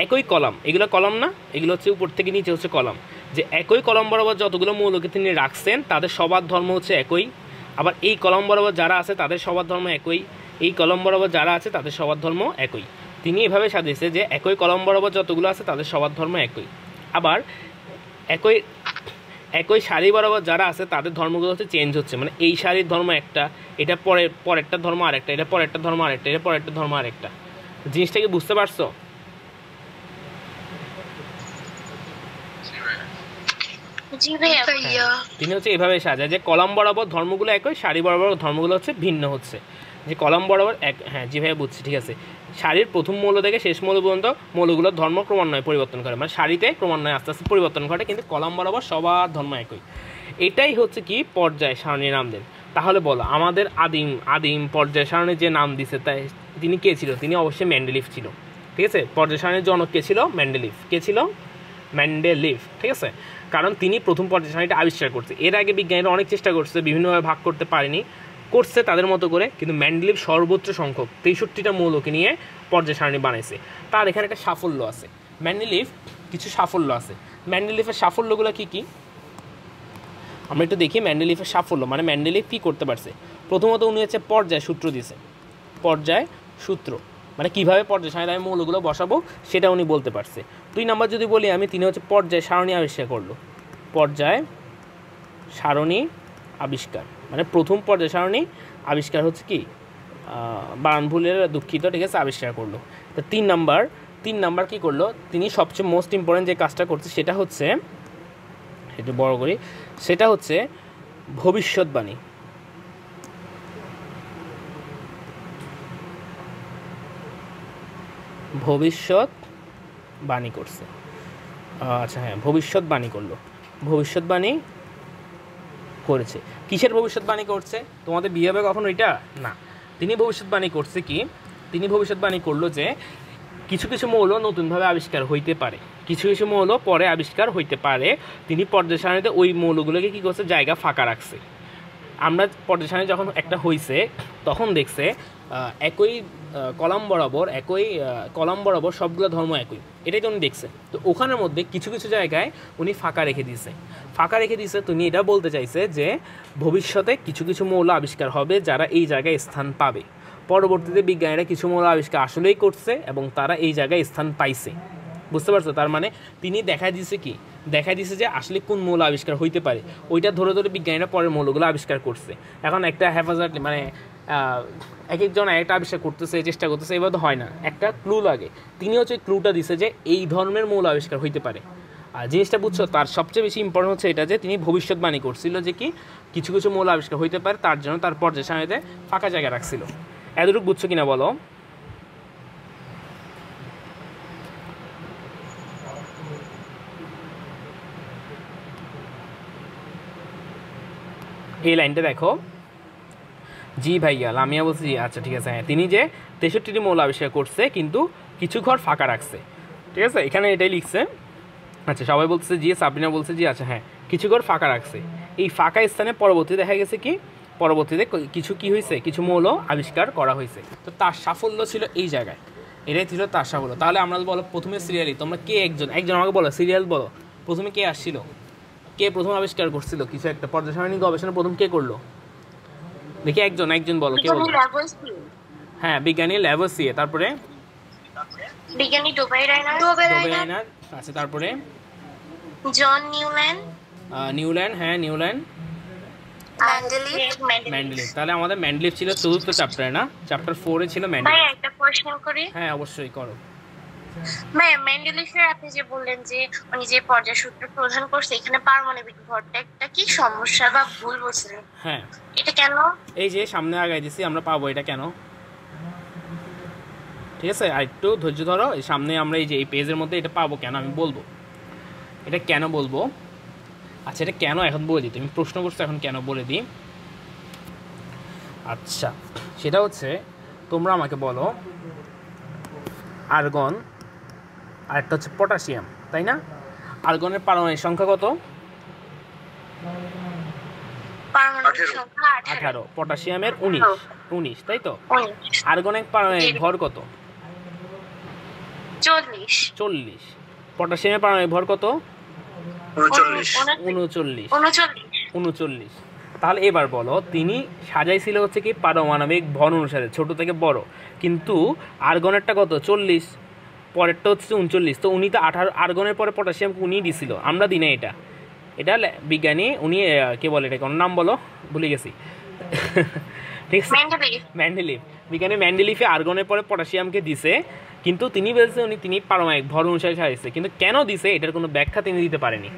[SPEAKER 1] একই কলাম, এগুলো কলাম না, এগুলো হচ্ছে উপর থেকে নিচে হচ্ছে কলাম, যে একই কলম বরাবর যতগুলো মৌলকে তিনি রাখছেন তাদের সবার ধর্ম হচ্ছে একই। আবার এই কলম বরাবর যারা আছে তাদের সবার ধর্ম একই, এই কলম বরাবর যারা আছে তাদের সবার ধর্ম একই। তিনি এভাবে সাজিয়েছে যে একই কলম বরাবর যতগুলো আছে তাদের সবার ধর্ম একই। আবার একই একই সারি বরাবর যারা আছে তাদের ধর্মগুলো হচ্ছে চেঞ্জ হচ্ছে, মানে এই সারির ধর্ম একটা, এটা পরেরটা ধর্ম আরেকটা, এটা পরেরটা ধর্ম আরেকটা, এটা পরেরটা ধর্ম আরেকটা। জিনিসটা কি বুঝতে পারছো?
[SPEAKER 2] জি ভাইয়া।
[SPEAKER 1] তিনি হচ্ছে এভাবে সাজায় যে কলাম বরাবর ধর্মগুলো একই, সারি বরাবর ধর্মগুলো হচ্ছে ভিন্ন হচ্ছে। যে কলাম বরাবর এক, হ্যাঁ জি ভাইয়া বুঝছি, ঠিক আছে। সারির প্রথম মৌল থেকে শেষ মৌল পর্যন্ত মৌলগুলোর ধর্ম ক্রমান্বয়ে পরিবর্তন করে, মানে সারিতে ক্রমান্বয়ে আস্তে আস্তে পরিবর্তন ঘটে, কিন্তু কলাম বরাবর সবার ধর্ম একই। এটাই হচ্ছে কি পর্যায় সারণীর নাম দেন। তাহলে বলো আমাদের আদিম পর্যায় সারণীর যে নাম দিছে তাই তিনি কে ছিল? তিনি অবশ্যই ম্যান্ডেলিফ ছিল, ঠিক আছে? পর্যায় সারণীর জনক কে ছিল? ম্যান্ডেলিফ। কে ছিল? ম্যান্ডেলিফ, ঠিক আছে? কারণ তিনি প্রথম পর্যায় সারণীটা আবিষ্কার করছে। এর আগে বিজ্ঞানীরা অনেক চেষ্টা করছে, বিভিন্নভাবে ভাগ করতে পারেনি, করছে তাদের মতো করে, কিন্তু ম্যান্ডেলিফ সর্বোচ্চ সংখ্যক 63টা মৌলকে নিয়ে পর্যায় সারণী বানাইছে। তার এখানে একটা সাফল্য আছে, ম্যান্ডেলিফ কিছু সাফল্য আছে। ম্যান্ডেলিফের সাফল্যগুলো কি কি আমরা একটু দেখি। ম্যান্ডেলিফের সাফল্য মানে ম্যান্ডেলিফ কী করতে পারছে? প্রথমত উনি হচ্ছে পর্যায় সূত্র দিয়েছে, পর্যায় সূত্র মানে কীভাবে পর্যায় সারণীতে আমি মৌলগুলো বসাবো সেটা উনি বলতে পারছে। 2 নাম্বার যদি বলি আমি, তিনি হচ্ছে পর্যায় সারণী আবিষ্কার করলো, পর্যায় সারণী আবিষ্কার মানে প্রথম পর্যায় সারণী আবিষ্কার হচ্ছে কি বানান ভুলের দুঃখিত, ঠিক আছে, আবিষ্কার করলো। তো 3 নাম্বার কী করলো? তিনি সবচেয়ে মোস্ট ইম্পর্টেন্ট যে কাজটা করছে সেটা হচ্ছে, একটু বড় করি, সেটা হচ্ছে ভবিষ্যৎবাণী। ভবিষ্যৎবাণী করছে। আচ্ছা হ্যাঁ, ভবিষ্যৎবাণী করলো, ভবিষ্যৎবাণী করেছে। কিসের ভবিষ্যৎবাণী করছে? তোমাদের বিয়ে হবে কখনো এটা না। তিনি ভবিষ্যৎবাণী করছে কি? তিনি ভবিষ্যৎবাণী করলো যে কিছু কিছু মৌল নতুনভাবে আবিষ্কার হইতে পারে, কিছু কিছু মৌল পরে আবিষ্কার হইতে পারে। তিনি পর্যায় সারণীতে ওই মৌলগুলোকে কী করছে? জায়গা ফাঁকা রাখছে। আমরা পর্যায় সারণী যখন একটা হয়েছে তখন দেখছে একই কলাম বরাবর সবগুলো ধর্ম একই, এটাই তো উনি দেখছে। তো ওখানের মধ্যে কিছু কিছু জায়গায় উনি ফাঁকা রেখে দিয়েছে। তো উনি এটা বলতে চাইছে যে ভবিষ্যতে কিছু কিছু মৌল আবিষ্কার হবে যারা এই জায়গায় স্থান পাবে। পরবর্তীতে বিজ্ঞানীরা কিছু মৌল আবিষ্কার আসলেই করছে এবং তারা এই জায়গায় স্থান পাইছে। বুঝতে পারছো? তার মানে তিনি দেখা দিছে যে আসলে কোন মৌল আবিষ্কার হইতে পারে, ওইটা ধরে ধরে বিজ্ঞানীরা পরের মৌলগুলো আবিষ্কার করছে। এখন একটা হ্যাফাজার্ডলি মানে এক একজন একটা আবিষ্কার করতেছে, চেষ্টা করতেছে, এবার তো হয় না, একটা ক্লু লাগে। তিনি হচ্ছে ক্লুটা দিছে যে এই ধর্মের মূল আবিষ্কার হইতে পারে। আর জিনিসটা বুঝছো, তার সবচেয়ে বেশি ইম্পর্টেন্ট হচ্ছে এটা যে তিনি ভবিষ্যৎবাণী করছিল যে কি কিছু কিছু মূল আবিষ্কার হইতে পারে, তার জন্য তার পর্যায় সামনে ফাঁকা জায়গা রাখছিল। এতটুকু বুঝছো কিনা বলো? এই লাইনটা দেখো, জি ভাইয়া। লামিয়া বলছি জি, আচ্ছা ঠিক আছে। হ্যাঁ, তিনি যে 63টি মৌল আবিষ্কার করছে কিন্তু কিছু ঘর ফাঁকা রাখছে, ঠিক আছে, এখানে এটাই লিখছে। আচ্ছা, সবাই বলছে জি, সাবরিনা বলছে জি, আচ্ছা হ্যাঁ, কিছু ঘর ফাঁকা রাখছে। এই ফাঁকা স্থানে পরবর্তীতে দেখা গেছে কি পরবর্তীতে কিছু কি হয়েছে, কিছু মৌল আবিষ্কার করা হয়েছে। তো তার সাফল্য ছিল এই জায়গায়, এটাই ছিল তার সাফল্য। তাহলে আমরা বলো প্রথমে সিরিয়ালি, তোমরা কে একজন একজন আমাকে বলো, সিরিয়াল বলো, প্রথমে কে আসছিল, কে প্রথম আবিষ্কার করছিল কিছু একটা, পর্যায় সারণী গবেষণা প্রথম কে করলো দেখি, একজন একজন বলো, কে বলো? হ্যাঁ, বিজ্ঞানী ল্যাভোসিয়ে। তারপরে
[SPEAKER 2] বিজ্ঞানী ডোবেরাইনার।
[SPEAKER 1] আচ্ছা, তারপরে
[SPEAKER 2] জন নিউল্যান্ড।
[SPEAKER 1] নিউল্যান্ড, হ্যাঁ নিউল্যান্ড। ম্যান্ডেলিফ। তাহলে আমাদের ম্যান্ডেলিফ ছিল চতুর্থ চ্যাপ্টারে, না চ্যাপ্টার 4 এ ছিল ম্যান্ডেলিফ।
[SPEAKER 2] ভাই একটা প্রশ্ন করি।
[SPEAKER 1] হ্যাঁ অবশ্যই করো।
[SPEAKER 2] ভাই ম্যান্ডেলিফের আপনি যে বললেন যে উনি যে পর্যায় সূত্র প্রদান করছে, এখানে পারমাণবিক ভরটা একটা কি সমস্যা বা ভুল বলছিলেন?
[SPEAKER 1] হ্যাঁ,
[SPEAKER 2] এটা কেন?
[SPEAKER 1] এই যে সামনে আগাই দিছি আমরা, পাবো এটা কেন, ঠিক আছে, আর একটু ধৈর্য ধরো। এই সামনে আমরা এই যে এই পেজের মধ্যে এটা পাবো কেন, আমি বলবো এটা কেন বলবো। আচ্ছা, এটা কেন এখন বলে দিই, তুমি প্রশ্ন করছো, এখন কেন বলে দিই। আচ্ছা, সেটা হচ্ছে তোমরা আমাকে বলো, আর্গন আর একটা হচ্ছে পটাশিয়াম, তাই না? আর্গনের পারমাণবিক সংখ্যা কত? 18। পটাশিয়ামের 19, তাই তো? আর্গনের পারমাণবিক ভর কত? 40। পটাশিয়ামের পারমাণবিক ভর কত? 39। তাহলে এবার বলো, তিনি সাজাইছিল হচ্ছে কি পারমাণবিক ভর অনুসারে ছোট থেকে বড়, কিন্তু আর্গনেরটা কত? 40, পরেরটা হচ্ছে 39। তো উনি তো 18, আর্গনের পরে পটাশিয়ামকে উনিই দিছিল, আমরা দিই না। এটা বিজ্ঞানী উনি কে বলে, এটা কোন নাম বলো, ভুলে গেছি। ঠিক আছে, ম্যান্ডেলিফ। বিজ্ঞানী ম্যান্ডেলিফে আর্গনের পরে পটাশিয়ামকে দিছে, কিন্তু তিনি বলছে তিনি পারমাণবিক ভর অনুসারে সাজাইছে, কিন্তু কেন দিছে এটার কোনো ব্যাখ্যা তিনি দিতে পারেনি।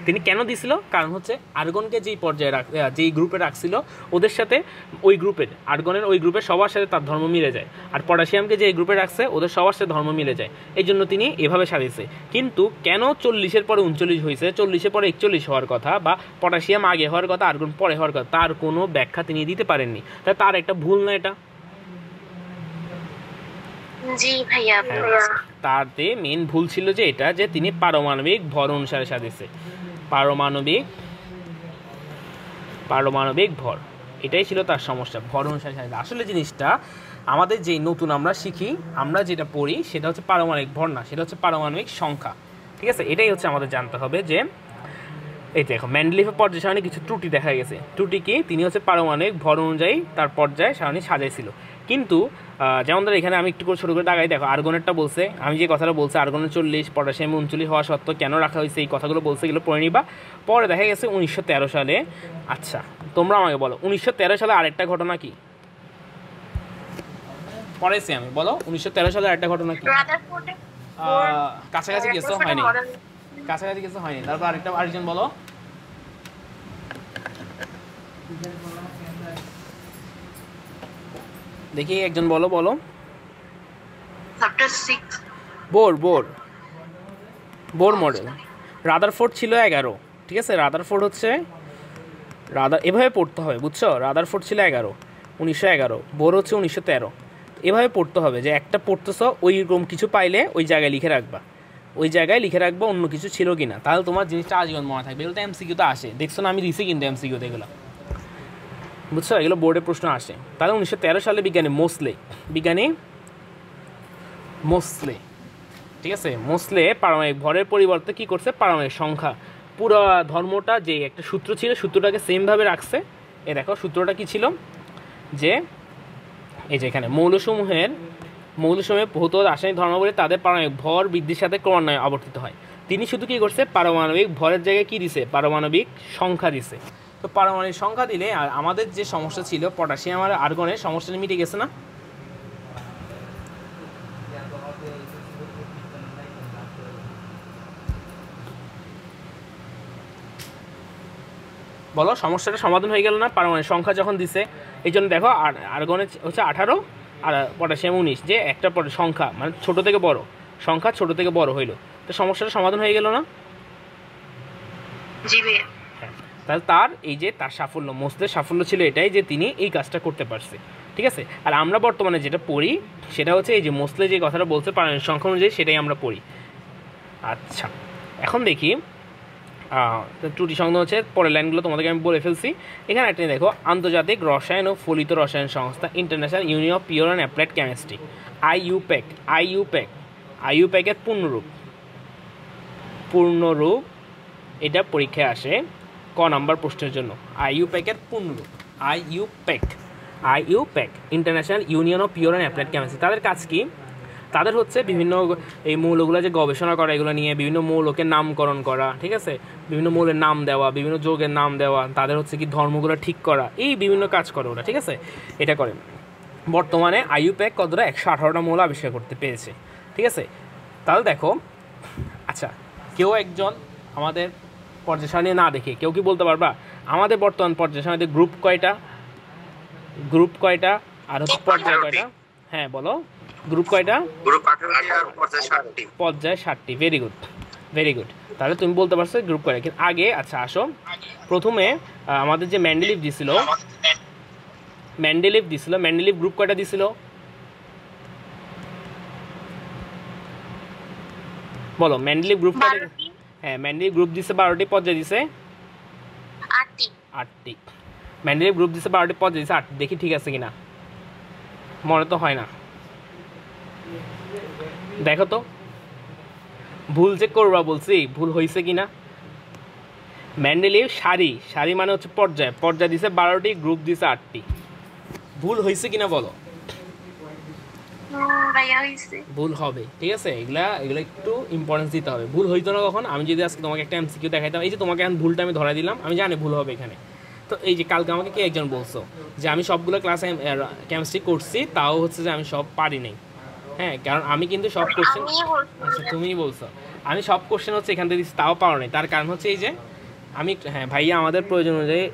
[SPEAKER 1] তিনি কেন দিছিল, কারণ হচ্ছে আর্গনকে যেই পর্যায়ে যেই গ্রুপে রাখছিল ওদের সাথে ওই গ্রুপের, আর্গনের ওই গ্রুপের সবার সাথে তার ধর্ম মিলে যায়, আর পটাশিয়ামকে যে গ্রুপে রাখছে ওদের সবার সাথে ধর্ম মিলে যায়, এই জন্য তিনি এভাবে সাজিয়েছে। কিন্তু কেন 40-এর পরে 39 হয়েছে, 40-এর পরে 41 হওয়ার কথা, বা পটাশিয়াম আগে হওয়ার কথা আর্গন পরে হওয়ার কথা, তার কোনো ব্যাখ্যা তিনি দিতে পারেননি। তাই তার একটা ভুল না এটা?
[SPEAKER 2] জি ভাইয়া।
[SPEAKER 1] তাতে মেন ভুল ছিল যে এটা, যে তিনি পারমাণবিক ভর অনুসারে সাজিয়েছে, পারমাণবিক ভর, এটাই ছিল তার সমস্যা, ভর অনুসারে সাজিয়েছে। আসলে জিনিসটা আমাদের যেই নতুন আমরা শিখি, আমরা যেটা পড়ি সেটা হচ্ছে পারমাণবিক ভর না, সেটা হচ্ছে পারমাণবিক সংখ্যা, ঠিক আছে? এটাই হচ্ছে আমাদের জানতে হবে। যে এই দেখো, ম্যান্ডেলিফের পর্যায় সারণী কিছু ত্রুটি দেখা গেছে। ত্রুটি কি? তিনি হচ্ছে পারমাণবিক ভর অনুযায়ী তার পর্যায় সারণী সাজাইছিল, কিন্তু যেমন ধরো এখানে আমি একটু করে ছোটো করে দাগাই, দেখো আর্গনেরটা বলছে, আমি যে কথাটা বলছি আর্গনের 40, পটাশিয়াম 39 হওয়া সত্ত্বেও কেন রাখা হয়েছে, এই কথাগুলো বলছে, এগুলো পড়ে নিবা। পরে দেখা গেছে 1913 সালে, আচ্ছা তোমরা আমাকে বলো 1913 সালে আরেকটা ঘটনা কি পড়াইছি আমি, বলো 1913 সালে আরেকটা ঘটনা কি? কাছাকাছি গেছো, হয়নি, কাছাকাছি গেছো, হয়নি। তারপর আরেকজন বলো। দেখি একজন বলো বোর মডেল। রাদারফোর্ড ছিল 11, ঠিক আছে? রাদারফোর্ড হচ্ছে এভাবে পড়তে হবে, বুঝছো? রাদারফোর্ড ছিল 1911, বোর হচ্ছে 1913। এভাবে পড়তে হবে যে একটা পড়তেছ, ওইরকম কিছু পাইলে ওই জায়গায় লিখে রাখবা, অন্য কিছু ছিল কিনা, তাহলে তোমার জিনিসটা আজীবন মনে থাকবে। এগুলো তো এমসিকিউতে আসে, দেখছো না, আমি দিছি কিন্তু এমসিকিউতে এগুলো, বুঝছো? এগুলো বোর্ডে প্রশ্ন আসে। তাহলে 1913 সালে বিজ্ঞানী মোসলে, ঠিক আছে, মোসলে পারমাণবিক ভরের পরিবর্তে কি করছে, পারমাণবিক সংখ্যা, পুরো ধর্মটা যে একটা সূত্র ছিল, সূত্রটাকে সেমভাবে রাখছে। এ দেখো সূত্রটা কি ছিল, যে এই যে এখানে মৌলসমূহের ভৌত রাসায়নিক ধর্মাবলী তাদের পারমাণবিক ভর বৃদ্ধির সাথে ক্রমান্বয়ে আবর্তিত হয়। তিনি শুধু কি করছে, পারমাণবিক ভরের জায়গায় কি দিছে, পারমাণবিক সংখ্যা দিছে। তো পারমাণবিক সংখ্যা দিলে আর আমাদের যে সমস্যা ছিল পটাশিয়াম আর আর্গনের সমস্যাটা মিটে গেছে না? বলো, সমস্যাটা সমাধান হয়ে গেল না পারমাণবিক সংখ্যা যখন দিছে? এই জন্য দেখো আর্গনের হচ্ছে 18 আর পটাশিয়াম 19, যে একটা সংখ্যা মানে ছোট থেকে বড় সংখ্যা ছোট থেকে বড় হইলো, তো সমস্যাটা সমাধান হয়ে গেল না?
[SPEAKER 2] জি ভাইয়া।
[SPEAKER 1] হ্যাঁ, তাহলে তার এই যে তার সাফল্য, মোসলের সাফল্য ছিল এটাই যে তিনি এই কাজটা করতে পারছে, ঠিক আছে। আর আমরা বর্তমানে যেটা পড়ি সেটা হচ্ছে এই যে মোসলে যে কথাটা বলছে পারমাণবিক সংখ্যা অনুযায়ী, সেটাই আমরা পড়ি। আচ্ছা, এখন দেখি ত্রুটি সংখ্যা হচ্ছে পরের লাইনগুলো তোমাদেরকে আমি বলে ফেলছি। এখানে একটা দেখো, আন্তর্জাতিক রসায়ন ও ফলিত রসায়ন সংস্থা, international union of pure and applied chemistry, IUPAC। IUPAC-এর পূর্ণরূপ এটা পরীক্ষায় আসে ক নাম্বার প্রশ্নের জন্য। IUPAC-এর পূর্ণরূপ, IUPAC international union of pure and applied chemistry. তাদের কাজ কি? তাদের হচ্ছে বিভিন্ন এই মৌলগুলো যে গবেষণা করা, এগুলো নিয়ে বিভিন্ন মৌলকে নামকরণ করা, ঠিক আছে, বিভিন্ন মৌলের নাম দেওয়া, বিভিন্ন যৌগের নাম দেওয়া, তাদের হচ্ছে কি ধর্মগুলো ঠিক করা, এই বিভিন্ন কাজ করে ওরা, ঠিক আছে, এটা করে। বর্তমানে IUPAC কতটা 118টা মৌল আবিষ্কার করতে পেরেছে, ঠিক আছে। তাহলে দেখো, আচ্ছা, কেউ একজন আমাদের পর্যায় সারণী না দেখে কেউ কি বলতে পারবা আমাদের বর্তমান পর্যায় সারণীতে গ্রুপ কয়টা আর হচ্ছে পর্যায় কয়টা? হ্যাঁ বলো, গ্রুপ কয়টা?
[SPEAKER 3] গ্রুপ 18টি আর পর্যায় 7টি।
[SPEAKER 1] পর্যায় 7টি। Very good. তাহলে তুমি বলতে পারছো গ্রুপ কয়টা। কিন্তু আগে, আচ্ছা আসো, প্রথমে আমাদের যে মেন্ডেলিভ দিছিল, মেন্ডেলিভ গ্রুপ কয়টা দিছিল বলো? মেন্ডেলিভ গ্রুপ কয়টা? হ্যাঁ, মেন্ডেলিভ গ্রুপ দিছে 12টি, পর্যায় দিছে 8টি। মেন্ডেলিভ গ্রুপ দিছে 12টি, পর্যায় দিছে 8টি। দেখি ঠিক আছে কিনা, মনে তো হয় না। দেখো তো, ভুল চেক করবা বলছি, ভুল হয়েছে কিনা। মেন্ডেলিভ সারি মানে হচ্ছে পর্যায় দিছে 12টি, গ্রুপ দিছে 8টি। ভুল হয়েছে কিনা বলো? ভুল হবে, ঠিক আছে। এগুলা একটু ইম্পর্টেন্স দিতে হবে। ভুল হইতো না কখন? আমি যদি আজকে তোমাকে একটা MCQ দেখাইতাম, এই যে তোমাকে এখন ভুলটা আমি ধরা দিলাম, আমি জানি ভুল হবে এখানে। তো এই যে কালকে আমাকে কে একজন বলছো যে আমি সবগুলো ক্লাসে কেমিস্ট্রি করছি, তাও হচ্ছে যে আমি সব পারি নাই। হ্যাঁ, কারণ আমি কিন্তু সব কোশ্চেন, আচ্ছা তুমিই বলছো, আমি সব কোশ্চেন হচ্ছে এখান থেকে দিচ্ছি, তাও পারো নাই। তার কারণ হচ্ছে এই যে আমি, হ্যাঁ ভাইয়া, আমাদের প্রয়োজন অনুযায়ী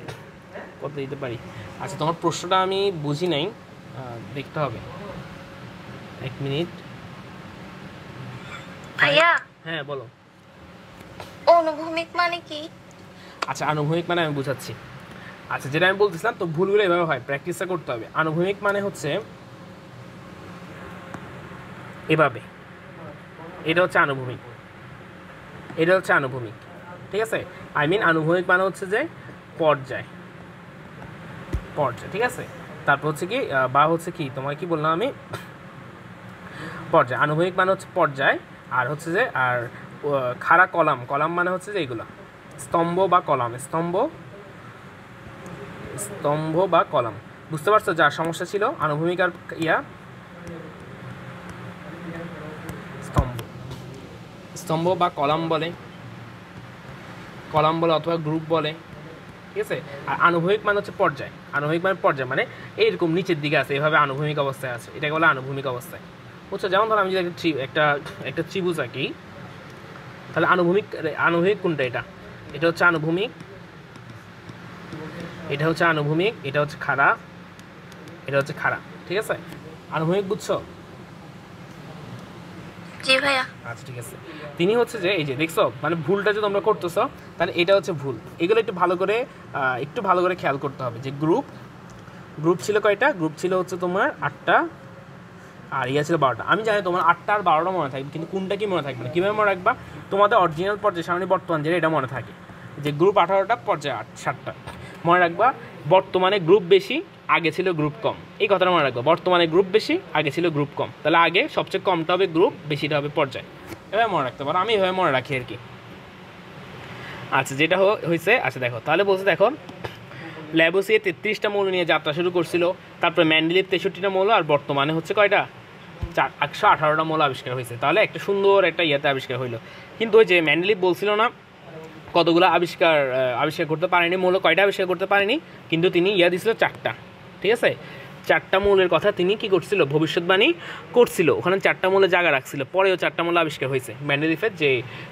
[SPEAKER 1] কত দিতে পারি। আচ্ছা, তোমার প্রশ্নটা আমি বুঝি নাই, দেখতে হবে, 1 মিনিট।
[SPEAKER 2] ভাইয়া,
[SPEAKER 1] হ্যাঁ বলো।
[SPEAKER 2] অনুভূমিক মানে কি?
[SPEAKER 1] আচ্ছা, আনুভূমিক মানে আমি বুঝাচ্ছি। আচ্ছা, যেটা আমি বলতেছিলাম, তো ভুলগুলো এভাবে হয়, প্র্যাকটিসটা করতে হবে। আনুভূমিক মানে হচ্ছে এভাবে, এটা হচ্ছে আনুভূমিক, ঠিক আছে। আনুভূমিক মানে হচ্ছে যে পর্যায়, ঠিক আছে। তারপর হচ্ছে কি বা হচ্ছে কি, তোমাকে কি বললাম আমি, পর্যায়। আনুভূমিক মানে হচ্ছে পর্যায়, আর হচ্ছে যে আর খাড়া কলাম মানে হচ্ছে যে এইগুলা স্তম্ভ বা কলাম, স্তম্ভ বা কলাম। বুঝতে পারছো যার সমস্যা ছিল আনুভূমিক আর স্তম্ভ বা কলাম বলে অথবা গ্রুপ বলে, ঠিক আছে। আর আনুভূমিক মানে হচ্ছে পর্যায়, মানে এইরকম নিচের দিকে আছে, এভাবে আনুভূমিক অবস্থায় আছে, এটাকে বলে আনুভূমিক অবস্থায়, বুঝছো। যেমন ধরো আমি যদি একটা ত্রিভুজ আঁকি, তাহলে আনুভূমিক কোনটা? এটা হচ্ছে আনুভূমিক, এটা হচ্ছে খাড়া, ঠিক আছে। আনুভূমিক বুঝছো?
[SPEAKER 2] জি ভাইয়া।
[SPEAKER 1] আচ্ছা, ঠিক আছে। তিনি হচ্ছে যে এই যে দেখছো, মানে ভুলটা যে তোমরা করতেছো, তাহলে এটা হচ্ছে ভুল। এগুলো একটু ভালো করে খেয়াল করতে হবে যে গ্রুপ ছিল কয়টা? গ্রুপ ছিল হচ্ছে তোমার 8টা, আর ছিল 12টা। আমি জানি তোমার 8টা আর 12টা মনে থাকবে, কিন্তু কোনটা কি মনে থাকবে না। কীভাবে মনে রাখবা? তোমাদের অরিজিনাল পর্যায় সারণী বর্তমান যেটা, এটা মনে থাকে যে গ্রুপ 18টা, পর্যায় 7টা। মনে রাখবা, বর্তমানে গ্রুপ বেশি, আগে ছিল গ্রুপ কম, এই কথাটা মনে রাখবা। বর্তমানে গ্রুপ বেশি, আগে ছিল গ্রুপ কম, তাহলে আগে সবচেয়ে কমটা হবে গ্রুপ, বেশিটা হবে পর্যায়। এভাবে মনে রাখতে পারো, আমি এভাবে মনে রাখি আর কি। আচ্ছা, যেটা হয়েছে, আচ্ছা দেখো, তাহলে বলছে দেখো, ল্যাবোসিয়ে 33টা মৌল নিয়ে যাত্রা শুরু করছিল, তারপরে মেন্ডেলিভ 63টা মৌল, আর বর্তমানে হচ্ছে কয়টা? 118টা মৌল আবিষ্কার হয়েছে। তাহলে একটা সুন্দর একটা আবিষ্কার হইলো। কিন্তু ওই যে মেন্ডেলিভ বলছিল না কতগুলো আবিষ্কার করতে পারেনি, মৌল কয়টা আবিষ্কার করতে পারেনি, কিন্তু তিনি দিছিল 4টা। ঠিক আছে, 4টা মৌলের কথা তিনি কি করছিল, ভবিষ্যৎবাণী করছিল, ওখানে 4টা মৌলের জায়গা রাখছিল, পরেও 4টা মৌল আবিষ্কার হয়েছে মেন্ডেলিফের, যে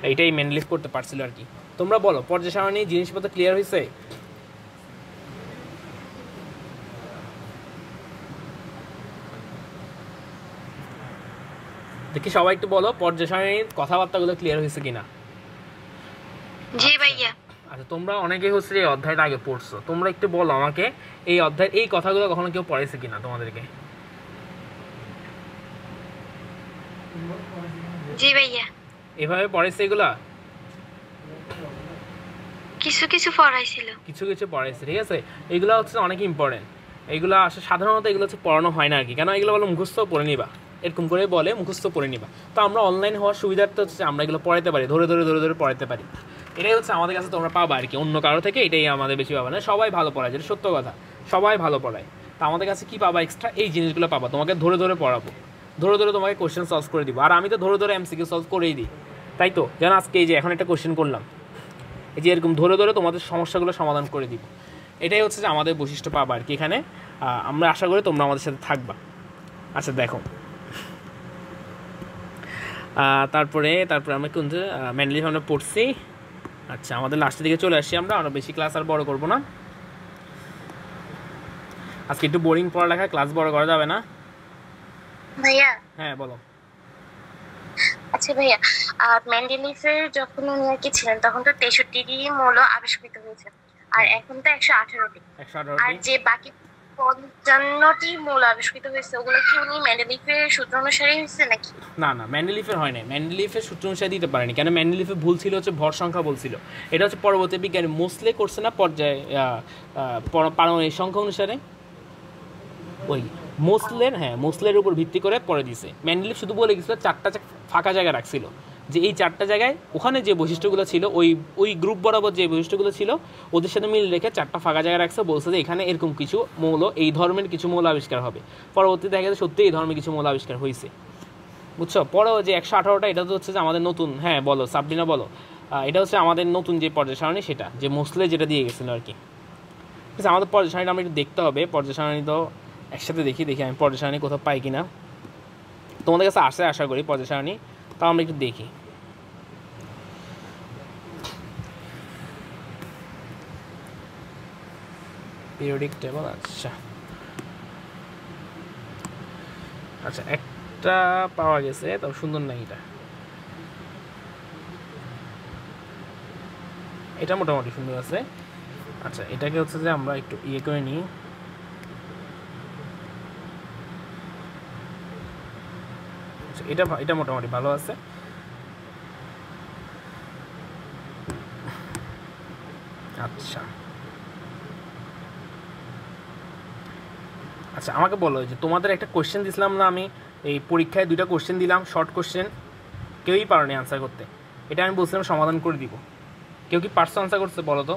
[SPEAKER 1] এইটাই মেন্ডেলিফ করতে পারছিল আর কি। তোমরা বলো পর্যায় সারণী জিনিসপত্র ক্লিয়ার হয়েছে? দেখি সবাই একটু বলো পর্যায় সারণীর কথাবার্তাগুলো ক্লিয়ার হয়েছে কিনা।
[SPEAKER 2] জি ভাইয়া।
[SPEAKER 1] আচ্ছা, তোমরা অনেকেই হচ্ছে এই অধ্যায়টা আগে পড়ছো, তোমরা একটু বলো আমাকে এই অধ্যায়ের এই কথাগুলো কখনো কেউ পড়াইছে কিনা তোমাদেরকে?
[SPEAKER 2] জি ভাইয়া।
[SPEAKER 1] এভাবে পড়াইছে এগুলা?
[SPEAKER 2] কিছু কিছু পড়াইছিল।
[SPEAKER 1] কিছু কিছু পড়াইছে, ঠিক আছে। এগুলো হচ্ছে অনেক ইম্পর্টেন্ট। এগুলো আসলে সাধারণত এগুলো হচ্ছে পড়ানো হয় না আর কি, কেন এগুলো বলো মুখস্থ পড়ে নিবা, এরকম করে বলে মুখস্থ পড়ে নিবা। তো আমরা অনলাইন হওয়ার সুবিধার্থে হচ্ছে আমরা এগুলো পড়াইতে পারি, ধরে ধরে ধরে ধরে পড়াইতে পারি। এটাই হচ্ছে আমাদের কাছে তোমরা পাবা আর কি, অন্য কারো থেকে এটাই আমাদের বেশি পাবা না। সবাই ভালো পড়ায়, যেটা সত্য কথা, সবাই ভালো পড়ায়। তো আমাদের কাছে কি পাবা এক্সট্রা, এই জিনিসগুলো পাবা। তোমাকে ধরে ধরে পড়াবো, ধরে ধরে তোমাকে কোশ্চেন সলভ করে দিব। আর আমি তো ধরে ধরে এমসিকিউ সলভ করেই দিই, তাই তো? যেন আজকে এই যে এখন একটা কোশ্চেন করলাম, এই যে এরকম ধরে ধরে তোমাদের সমস্যাগুলো সমাধান করে দিব। এটাই হচ্ছে যে আমাদের বৈশিষ্ট্য পাবা আর কি এখানে। আমরা আশা করি তোমরা আমাদের সাথে থাকবা। আচ্ছা দেখো, তারপরে আমরা কিন্তু মেন্ডেলিফ আমরা পড়ছি। আচ্ছা, আমাদের লাস্টের দিকে চলে আসছি আমরা বেশি ক্লাস আর বড় করবো না আজকে, একটু বোরিং পড়ালেখা, ক্লাস বড় করা যাবে না।
[SPEAKER 2] ভাইয়া।
[SPEAKER 1] হ্যাঁ বলো।
[SPEAKER 2] আচ্ছা ভাইয়া, মেন্ডেলিফের যখন উনি আর কি ছিলেন তখন তো 63টি মৌল আবিষ্কৃত হয়েছে, আর এখন তো 118টি। আর যে বাকি 55টি মৌল আবিষ্কৃত হয়েছে ওগুলো কি উনি মেন্ডেলিফের সূত্র অনুসারে হয়েছে নাকি?
[SPEAKER 1] না না, মেন্ডেলিফের হয় নাই, মেন্ডেলিফের সূত্র অনুসারে দিতে পারেনি। কেন? মেন্ডেলিফের ভুল ছিল হচ্ছে ভর সংখ্যা বলছিল। এটা হচ্ছে পরবর্তী বিজ্ঞানী মোসলে করছে না পর্যায়ে পারমাণবিক সংখ্যা অনুসারে, ওই মোসলের উপর ভিত্তি করে পরে দিছে। মেন্ডেলিফ শুধু বলে গেছিল 4টা ফাঁকা জায়গা রাখছিল, যে এই 4টা জায়গায় ওখানে যে বৈশিষ্ট্যগুলো ছিল ওই গ্রুপ বরাবর যে বৈশিষ্ট্যগুলো ছিল ওদের সাথে মিল রেখে 4টা ফাঁকা জায়গা রাখছে, বলছে যে এখানে এরকম কিছু মৌল, এই ধর্মের কিছু মৌল আবিষ্কার হবে। পরবর্তীতে দেখা গেছে সত্যি এই ধর্মের কিছু মৌল আবিষ্কার হয়েছে, বুঝছো? পরেও যে 118টা, এটা তো হচ্ছে যে আমাদের নতুন, হ্যাঁ বলো সাবরিনা বলো, এটা হচ্ছে আমাদের নতুন যে পর্যায় সারণী, সেটা যে মোসলে যেটা দিয়ে গেছিলো আর কি। ঠিক আছে, আমাদের পর্যায় সারণীটা আমরা একটু দেখতে হবে। পর্যায় সারণী তো একসাথে দেখি আমি পর্যায় সারণী কোথাও পাই কিনা। তোমাদের কাছে আসে আশা করি পর্যায় সারণী, তাও আমরা একটু দেখি। পিরিয়ডিক টেবল, আচ্ছা একটা পাওয়া গেছে, তবে সুন্দর নাই এটা মোটামুটি সুন্দর আছে। আচ্ছা, এটাকে হচ্ছে যে আমরা একটু করে নিই। এটা মোটামুটি ভালো আছে। আচ্ছা আচ্ছা, আমাকে বলো যে তোমাদের একটা কোশ্চেন দিছিলাম না আমি, এই পরীক্ষায় 2টা কোশ্চেন দিলাম, শর্ট কোশ্চেন, কেউই পারেনি আনসার করতে। এটা আমি বলছিলাম সমাধান করে দিব, কেউ কি পারছো আনসার করতে? বলো তো।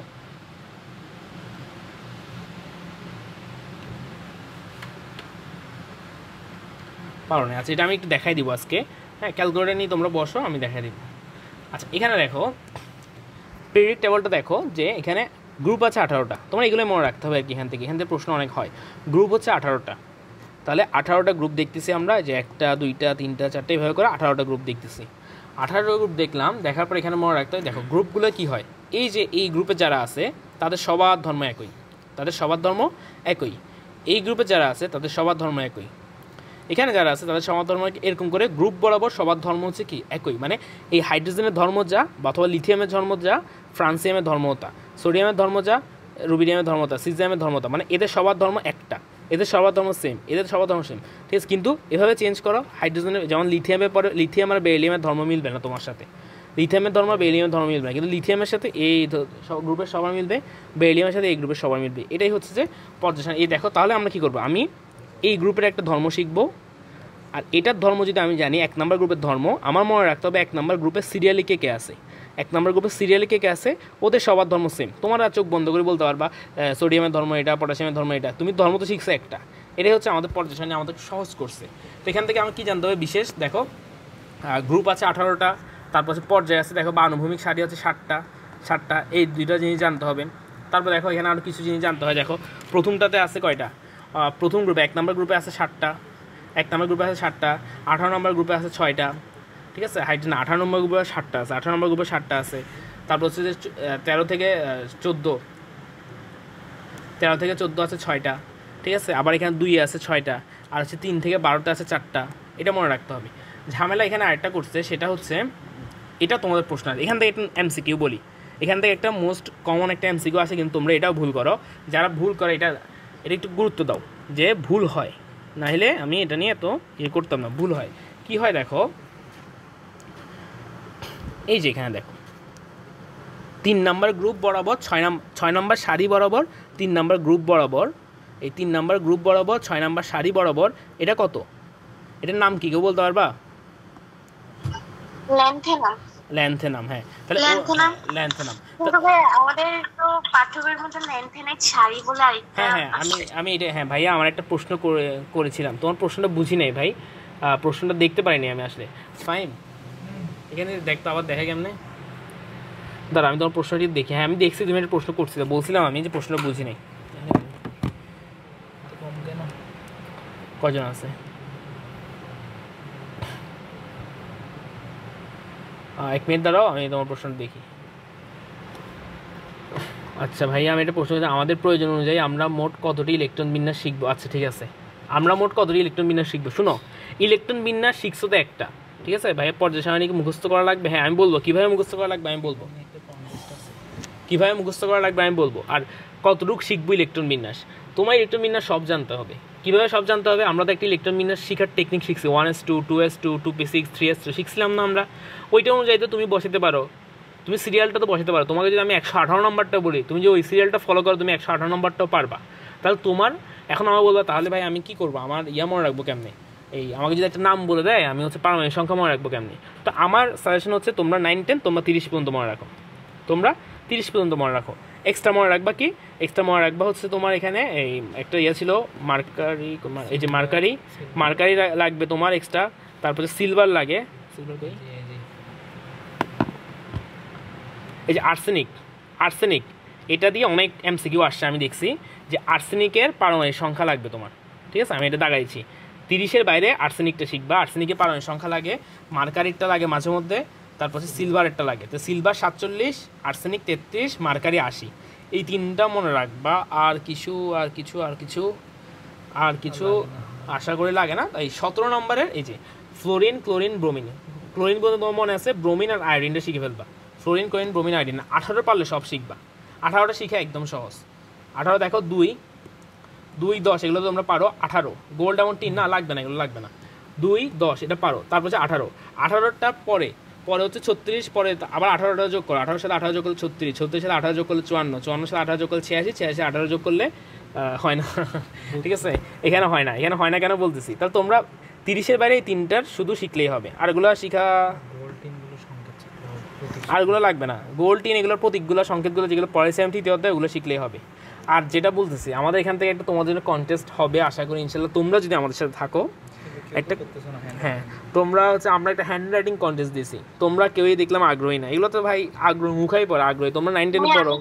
[SPEAKER 1] পারো না? আচ্ছা, এটা আমি একটু দেখাই দিব আজকে। হ্যাঁ, ক্যালকুলেটার নিয়ে তোমরা বসো, আমি দেখাই দিব। আচ্ছা, এখানে দেখো পিরিয়ডিক টেবলটা দেখো, যে এখানে গ্রুপ আছে 18টা। তোমরা এগুলোই মনে রাখতে হবে আর কি, এখান থেকে প্রশ্ন অনেক হয়। গ্রুপ হচ্ছে 18টা, তাহলে 18টা গ্রুপ দেখতেছি আমরা, যে 1টা 2টা 3টা 4টা এইভাবে করে 18টা গ্রুপ দেখতেছি। 18টা গ্রুপ দেখলাম, দেখার পর এখানে মনে রাখতে হবে, দেখো গ্রুপগুলো কি হয়, এই যে এই গ্রুপে যারা আছে তাদের সবার ধর্ম একই, এই গ্রুপে যারা আছে তাদের সবার ধর্ম একই, এখানে যারা আছে তাদের সবার ধর্ম এরকম করে গ্রুপ বরাবর সবার ধর্ম হচ্ছে কি একই। মানে এই হাইড্রোজেনের ধর্ম যা, অথবা লিথিয়ামের ধর্ম যা, ফ্রান্সিয়ামের ধর্মতা, সোডিয়ামের ধর্ম যা, রুবিডিয়ামের ধর্মতা, সিজিয়ামের ধর্মতা, মানে এদের সবার ধর্ম একটা, এদের সবার ধর্ম সেম, এদের সবার ধর্ম সেম। ঠিক আছে, কিন্তু এভাবে চেঞ্জ করো হাইড্রোজেনের, যেমন লিথিয়ামের পরে লিথিয়াম আর বেরিলিয়ামের ধর্ম মিলবে না তোমার সাথে, লিথিয়ামের ধর্ম আর বেরিলিয়ামের ধর্ম মিলবে না, কিন্তু লিথিয়ামের সাথে এই গ্রুপের সবার মিলবে, বেরিলিয়ামের সাথে এই গ্রুপের সবার মিলবে। এটাই হচ্ছে যে পর্যায়। এই দেখো, তাহলে আমরা কী করবো, আমি এই গ্রুপের একটা ধর্ম শিখবো, আর এটার ধর্ম যদি আমি জানি, 1 নম্বর গ্রুপের ধর্ম আমার মনে রাখতে হবে 1 নম্বর গ্রুপের সিরিয়ালি কে আছে, 1 নম্বর গ্রুপের সিরিয়ালি কে আছে, ওদের সবার ধর্ম সেম। তোমার চোখ বন্ধ করে বলতে পারবা সোডিয়ামের ধর্ম এটা, পটাশিয়ামের ধর্ম এটা, তুমি ধর্ম তো শিখছো একটা। এটাই হচ্ছে আমাদের পর্যায় সারণী আমাদেরকে সহজ করছে। তো এখান থেকে আমি কী জানতে হবে বিশেষ, দেখো গ্রুপ আছে 18টা, তারপর হচ্ছে পর্যায় আছে, দেখো বা আনুভূমিক সারি আছে 7টা, 7টা, এই 2টা জিনিস জানতে হবে। তারপর দেখো এখানে আরও কিছু জিনিস জানতে হয়। দেখো প্রথমটাতে আছে কয়টা, প্রথম গ্রুপে 1 নম্বর গ্রুপে আছে 7টা, 1 নম্বর গ্রুপে আছে 7টা, 18 নম্বর গ্রুপে আছে 6টা, ঠিক আছে। হাইট না, 18 নম্বর গ্রুপে 7টা আছে, 18 নম্বর গ্রুপে 7টা আছে। তারপর হচ্ছে যে 13 থেকে 14 আছে 6টা, ঠিক আছে। আবার এখানে 2 আছে 6টা, আর হচ্ছে 3 থেকে 12টা আছে 4টা। এটা মনে রাখতে হবে। ঝামেলা এখানে আরেকটা করছে, সেটা হচ্ছে এটা তোমাদের প্রশ্ন আছে, এখান থেকে একটা এমসিকিউ বলি, এখান থেকে একটা মোস্ট কমন একটা এমসিকিউ আছে, কিন্তু তোমরা এটাও ভুল করো। যারা ভুল করে এটা একটু গুরুত্ব দাও যে ভুল হয়, না হলে আমি এটা নিয়ে এত ইয়ে করতাম না। ভুল হয়, কি হয় দেখো, এই যে এখানে দেখো 3 নম্বর গ্রুপ বরাবর 6 নম্বর সারি বরাবর 3 নম্বর গ্রুপ বরাবর, এই 3 নম্বর গ্রুপ বরাবর 6 নম্বর সারি বরাবর, এটা কত? এটার নাম কি কেউ বলতে পারবা? ল্যান্থেনাম। হ্যাঁ, তাহলে ল্যান্থেনাম।
[SPEAKER 2] আমাদের তো পাঠ্যবইয়ের মধ্যে ল্যান্থেনাইট সারি বলে আরেকটা।
[SPEAKER 1] হ্যাঁ আমি এটা, হ্যাঁ ভাইয়া আমার একটা প্রশ্ন করেছিলাম, তোমার প্রশ্নটা বুঝি নাই ভাই, প্রশ্নটা দেখতে পারিনি আমি আসলে। ফাইন, এখানে দেখতো আবার দেখা কেমনে, দাঁড়া আমি তোমার প্রশ্নটি দেখি। হ্যাঁ আমি দেখছি, তুমি একটা প্রশ্ন করছিলে, বলছিলাম আমি যে প্রশ্নটা বুঝি নাই। কজন আছে? 1 মিনিট দাঁড়াও, আমি তোমার প্রশ্নটা দেখি। আচ্ছা ভাইয়া আমি একটা প্রশ্ন, আমাদের প্রয়োজন অনুযায়ী আমরা মোট কতটি ইলেকট্রন বিন্যাস শিখবো? আচ্ছা ঠিক আছে, আমরা মোট কতটি ইলেকট্রন বিন্যাস শিখবো? শুনো, ইলেকট্রন বিন্যাস শিখছো তো একটা, ঠিক আছে ভাইয়া। পর্যায় সারণীকে মুখস্থ করা লাগবে, হ্যাঁ আমি বলবো কীভাবে মুখস্থ করা লাগবে, আমি বলবো কীভাবে মুখস্থ করা লাগবে, আমি বলবো। আর কতটুকু শিখবো ইলেকট্রন বিন্যাস, তোমার ইলেকট্রন বিন্যাস সব জানতে হবে। কীভাবে সব জানতে হবে? আমরা তো একটা ইলেকট্রন বিন্যাস শেখার টেকনিক শিখছি, 1s2, 2s2, 2p6, 3s2 শিখছিলাম না আমরা? ওইটা অনুযায়ী তো তুমি বসাতে পারো, তুমি সিরিয়ালটা তো বসাতে পারো। তোমাকে যদি আমি 118 নম্বরটা বলি, তুমি যে ওই সিরিয়ালটা ফলো করো, তুমি 118 নম্বরটাও পারবা। তাহলে তোমার এখন আমার বলবা, তাহলে ভাই আমি কী করবো, আমার মনে রাখবো কেমনি? আমাকে যদি একটা নাম বলে দেয়, আমি হচ্ছে পারমাণবিক সংখ্যা মনে রাখবো কেমনি? তো আমার সাজেশন হচ্ছে তোমরা 9, 10 তোমরা 30 পর্যন্ত মনে রাখো, তোমরা 30 পর্যন্ত মনে রাখো। এক্সট্রা মনে রাখবা কি? এক্সট্রা মনে রাখবা হচ্ছে তোমার এখানে এই একটা ছিল মার্কারি, এই যে মার্কারি লাগবে তোমার এক্সট্রা। তারপরে সিলভার লাগে, এই যে আর্সেনিক, এটা দিয়ে অনেক এমসিকিউ আসছে, আমি দেখছি যে আর্সেনিকের পারমাণবিক সংখ্যা লাগবে তোমার, ঠিক আছে। আমি এটা দাগাইছি, 30-এর বাইরে আর্সেনিকটা শিখবা। আর্সেনিকের পারমাণবিক সংখ্যা লাগে, মার্কারিটা লাগে মাঝে মধ্যে, তারপর সিলভারেরটা লাগে। তো সিলভার 47, আর্সেনিক 33, মার্কারি 80, এই 3টা মনে রাখবা। আর কিছু আশা করি লাগে না। এই 17 নম্বরের এই যে ফ্লোরিন, ক্লোরিন, ব্রোমিন বলতে তোমার মনে আছে, ব্রোমিন আর আয়োডিনটা শিখে ফেলবা। ফ্লোরিন, ক্লোরিন, ব্রোমিন, আয়োডিন 18 পারলে সব শিখবা। 18টা শিখে একদম সহজ। 18 দেখো 2, 10 এগুলো তো তোমরা পারো। 18 গোল্ড এমন টিন না, লাগবে না, এগুলো লাগবে না। 2, 10 এটা পারো। তারপর হচ্ছে 18টার পরে হচ্ছে 36, পরে আবার 18টা যোগ করো, 18 সাথে 18 যোগ করলে 36, 36 সাথে 18 যোগ করলে 54, 54 সাথে 18 যোগ করলে 86, 86 18 যোগ করলে হয় না, ঠিক আছে। এখানে হয় না কেন বলতেছি, তাহলে তোমরা 30-এর বাইরে এই 3টার শুধু শিখলেই হবে। আর এগুলো আরগুলো লাগবে না, গোল টিন এগুলোর প্রতীকগুলো, সংকেতগুলো যেগুলো পরে সেমটিতে হতে ওগুলো শিখলেই হবে। আর যেটা বলতেছি, আমাদের এখান থেকে একটা তোমাদের জন্য কন্টেস্ট হবে আশা করি ইনশাল্লাহ, তোমরা যদি আমাদের সাথে থাকো। একটা হ্যাঁ, তোমরা হচ্ছে আমরা একটা হ্যান্ড রাইটিং কন্টেস্ট দিয়েছি, তোমরা কেউই দেখলাম আগ্রহী না। এগুলো তো ভাই আগ্রহ মুখাই পড়ো, আগ্রহী তোমরা 9, 10 পড়ো।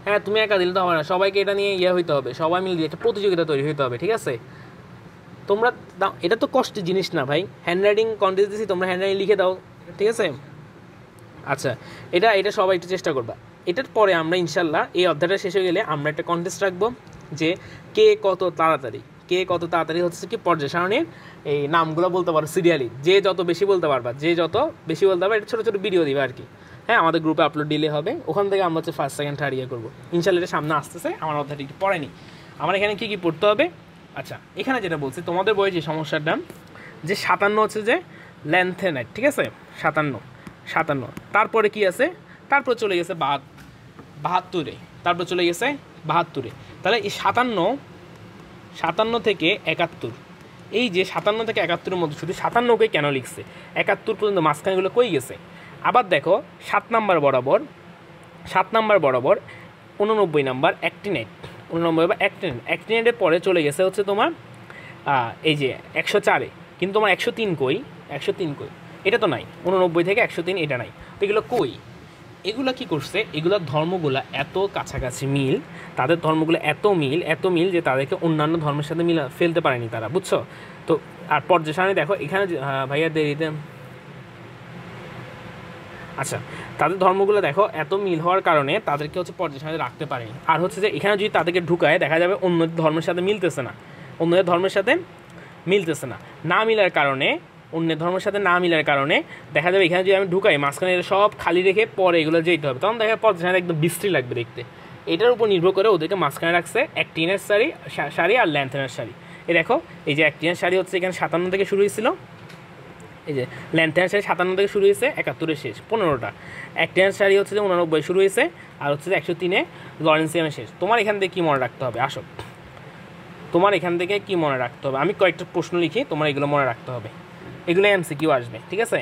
[SPEAKER 1] হ্যাঁ তুমি একা দিলে তো হবে না, সবাইকে এটা নিয়ে হইতে হবে, সবাই মিলে একটা প্রতিযোগিতা তৈরি হইতে হবে, ঠিক আছে। তোমরা এটা তো কষ্টের জিনিস না ভাই, হ্যান্ড রাইটিং কন্টেস্ট দিয়েছি, তোমরা হ্যান্ড রাইটিং লিখে দাও, ঠিক আছে। আচ্ছা এটা সবাই একটু চেষ্টা করবা। এটার পরে আমরা ইনশাল্লাহ এই অধ্যায়টা শেষ হয়ে গেলে আমরা একটা কন্টেস্ট রাখবো, যে কে কত তাড়াতাড়ি হচ্ছে কি পর্যায় সারণীর এই নামগুলো বলতে পারো সিরিয়ালি, যে যত বেশি বলতে পারবা এটা ছোটো ছোটো ভিডিও দিবে আর কি। হ্যাঁ আমাদের গ্রুপে আপলোড দিলে হবে, ওখান থেকে আমরা হচ্ছে 1st, 2nd, 3rd করবো ইনশাল্লাহ। এটা সামনে আসতেছে, আমার অধ্যায়টা একটু পড়েনি, আমার এখানে কী পড়তে হবে। আচ্ছা এখানে যেটা বলছি, তোমাদের বইয়ে যে সমস্যাটা যে 57 হচ্ছে যে ল্যান্থেনাইট, ঠিক আছে। 57 তারপরে কি আছে, তারপর চলে গেছে 72-এ, তাহলে এই 57 থেকে 71, এই যে 57 থেকে 71-এর মধ্যে শুধু 57কে কেন লিখছে, 71 পর্যন্ত মাঝখানেগুলো কই গেছে। আবার দেখো 7 নাম্বার বরাবর 89 নাম্বার অ্যাক্টিনেট, 89 বা অ্যাক্টিনেটের পরে চলে গেছে হচ্ছে তোমার এই যে 104-এ, কিন্তু তোমার 103 কই, এটা তো নাই। 89 থেকে 103 এটা নাই, তো এগুলো কই, এগুলা কি করছে, এগুলোর ধর্মগুলা এত কাছাকাছি মিল, তাদের ধর্মগুলো এত মিল যে তাদেরকে অন্যান্য ধর্মের সাথে ফেলতে পারেনি তারা, বুঝছো? তো আর পর্যায় সারণী দেখো এখানে ভাইয়া দেরিতে, আচ্ছা তাদের ধর্মগুলো দেখো এত মিল হওয়ার কারণে তাদেরকে হচ্ছে পর্যায় সারণী রাখতে পারেনি। আর হচ্ছে যে এখানে যদি তাদেরকে ঢুকায় দেখা যাবে অন্য ধর্মের সাথে মিলতেছে না, অন্যদের ধর্মের সাথে মিলতেছে না, না মিলার কারণে, অন্যের ধর্মের সাথে না মিলার কারণে দেখা যাবে এখানে যদি আমি ঢুকাই মাঝখানে সব খালি রেখে পরে এগুলো যেতে হবে, তখন দেখা পর্যায় সারণী একদম বিশ্রী লাগবে দেখতে। এটার উপর নির্ভর করে ওদেরকে মাঝখানে রাখছে একটিনের শাড়ি আর ল্যান্থেনের শাড়ি। এই দেখো এই যে একটিনের শাড়ি হচ্ছে এখানে 57 থেকে শুরু হয়েছিল, এই যে ল্যান্থেনের শাড়ি 57 থেকে শুরু হয়েছে, 71-এ শেষ 15টা। একটিনের শাড়ি হচ্ছে যে 89 শুরু হয়েছে, আর হচ্ছে যে 103-এ লরেন্সিয়ামে শেষ। তোমার এখান থেকে কী মনে রাখতে হবে, আসো তোমার এখান থেকে কী মনে রাখতে হবে, আমি কয়েকটা প্রশ্ন লিখি, তোমার এগুলো মনে রাখতে হবে, এগুলো এমসিকিউ আসবে, ঠিক আছে?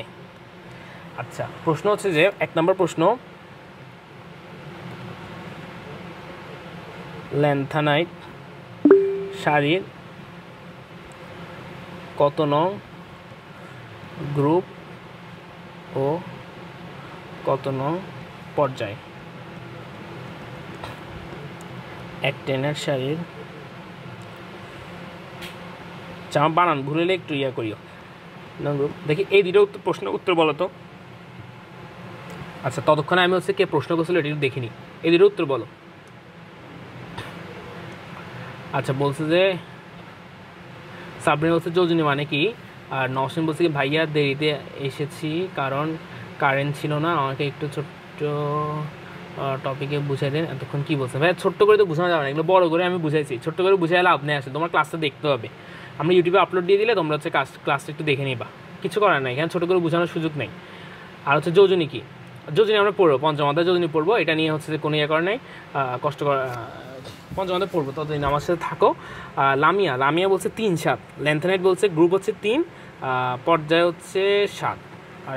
[SPEAKER 1] আচ্ছা প্রশ্ন হচ্ছে যে 1 নম্বর প্রশ্ন, ল্যান্থানাইট শাড়ির কত নং গ্রুপ ও কত নং পর্যায়? একটেনের শাড়ির, আমার বানান ভুলে একটু ইয়া করিও গ্রুপ। দেখি এই দুটো প্রশ্নের উত্তর বলো তো। আচ্ছা ততক্ষণে আমি হচ্ছে কে প্রশ্ন করছিল এটি দেখিনি, এই দুটো উত্তর বলো। আচ্ছা বলছে যে সাবরিনা বলছে যোজনী মানে কি, আর নওশিন বলছে কি ভাইয়া দেরিতে এসেছি কারণ কারেন্ট ছিল না, আমাকে একটু ছোট্ট টপিকে বুঝাই দেন। এতক্ষণ কী বলছে ভাইয়া, ছোট্ট করে তো বোঝানো যাবে না, এগুলো বড় করে আমি বুঝাইছি, ছোট্ট করে বুঝাই লাভ নেই, আসে তোমার ক্লাসটা দেখতে হবে, আমরা ইউটিউবে আপলোড দিয়ে দিলে তোমরা হচ্ছে ক্লাসটা একটু দেখে নিবা, কিছু করার নাই, এখানে ছোটো করে বোঝানোর সুযোগ নেই। আর হচ্ছে যোজনী কি, যোজনী আমরা পড়বো, পঞ্চম অধ্যায় যোজনী পড়বো, এটা নিয়ে হচ্ছে যে কোনো ইয়ে করার নেই, কষ্ট করা, পঞ্চম অধ্যায় পড়বো, ততদিন আমার সাথে থাকো। লামিয়া বলছে 3-7, ল্যান্থানাইট বলছে গ্রুপ হচ্ছে 3, পর্যায় হচ্ছে 7, আর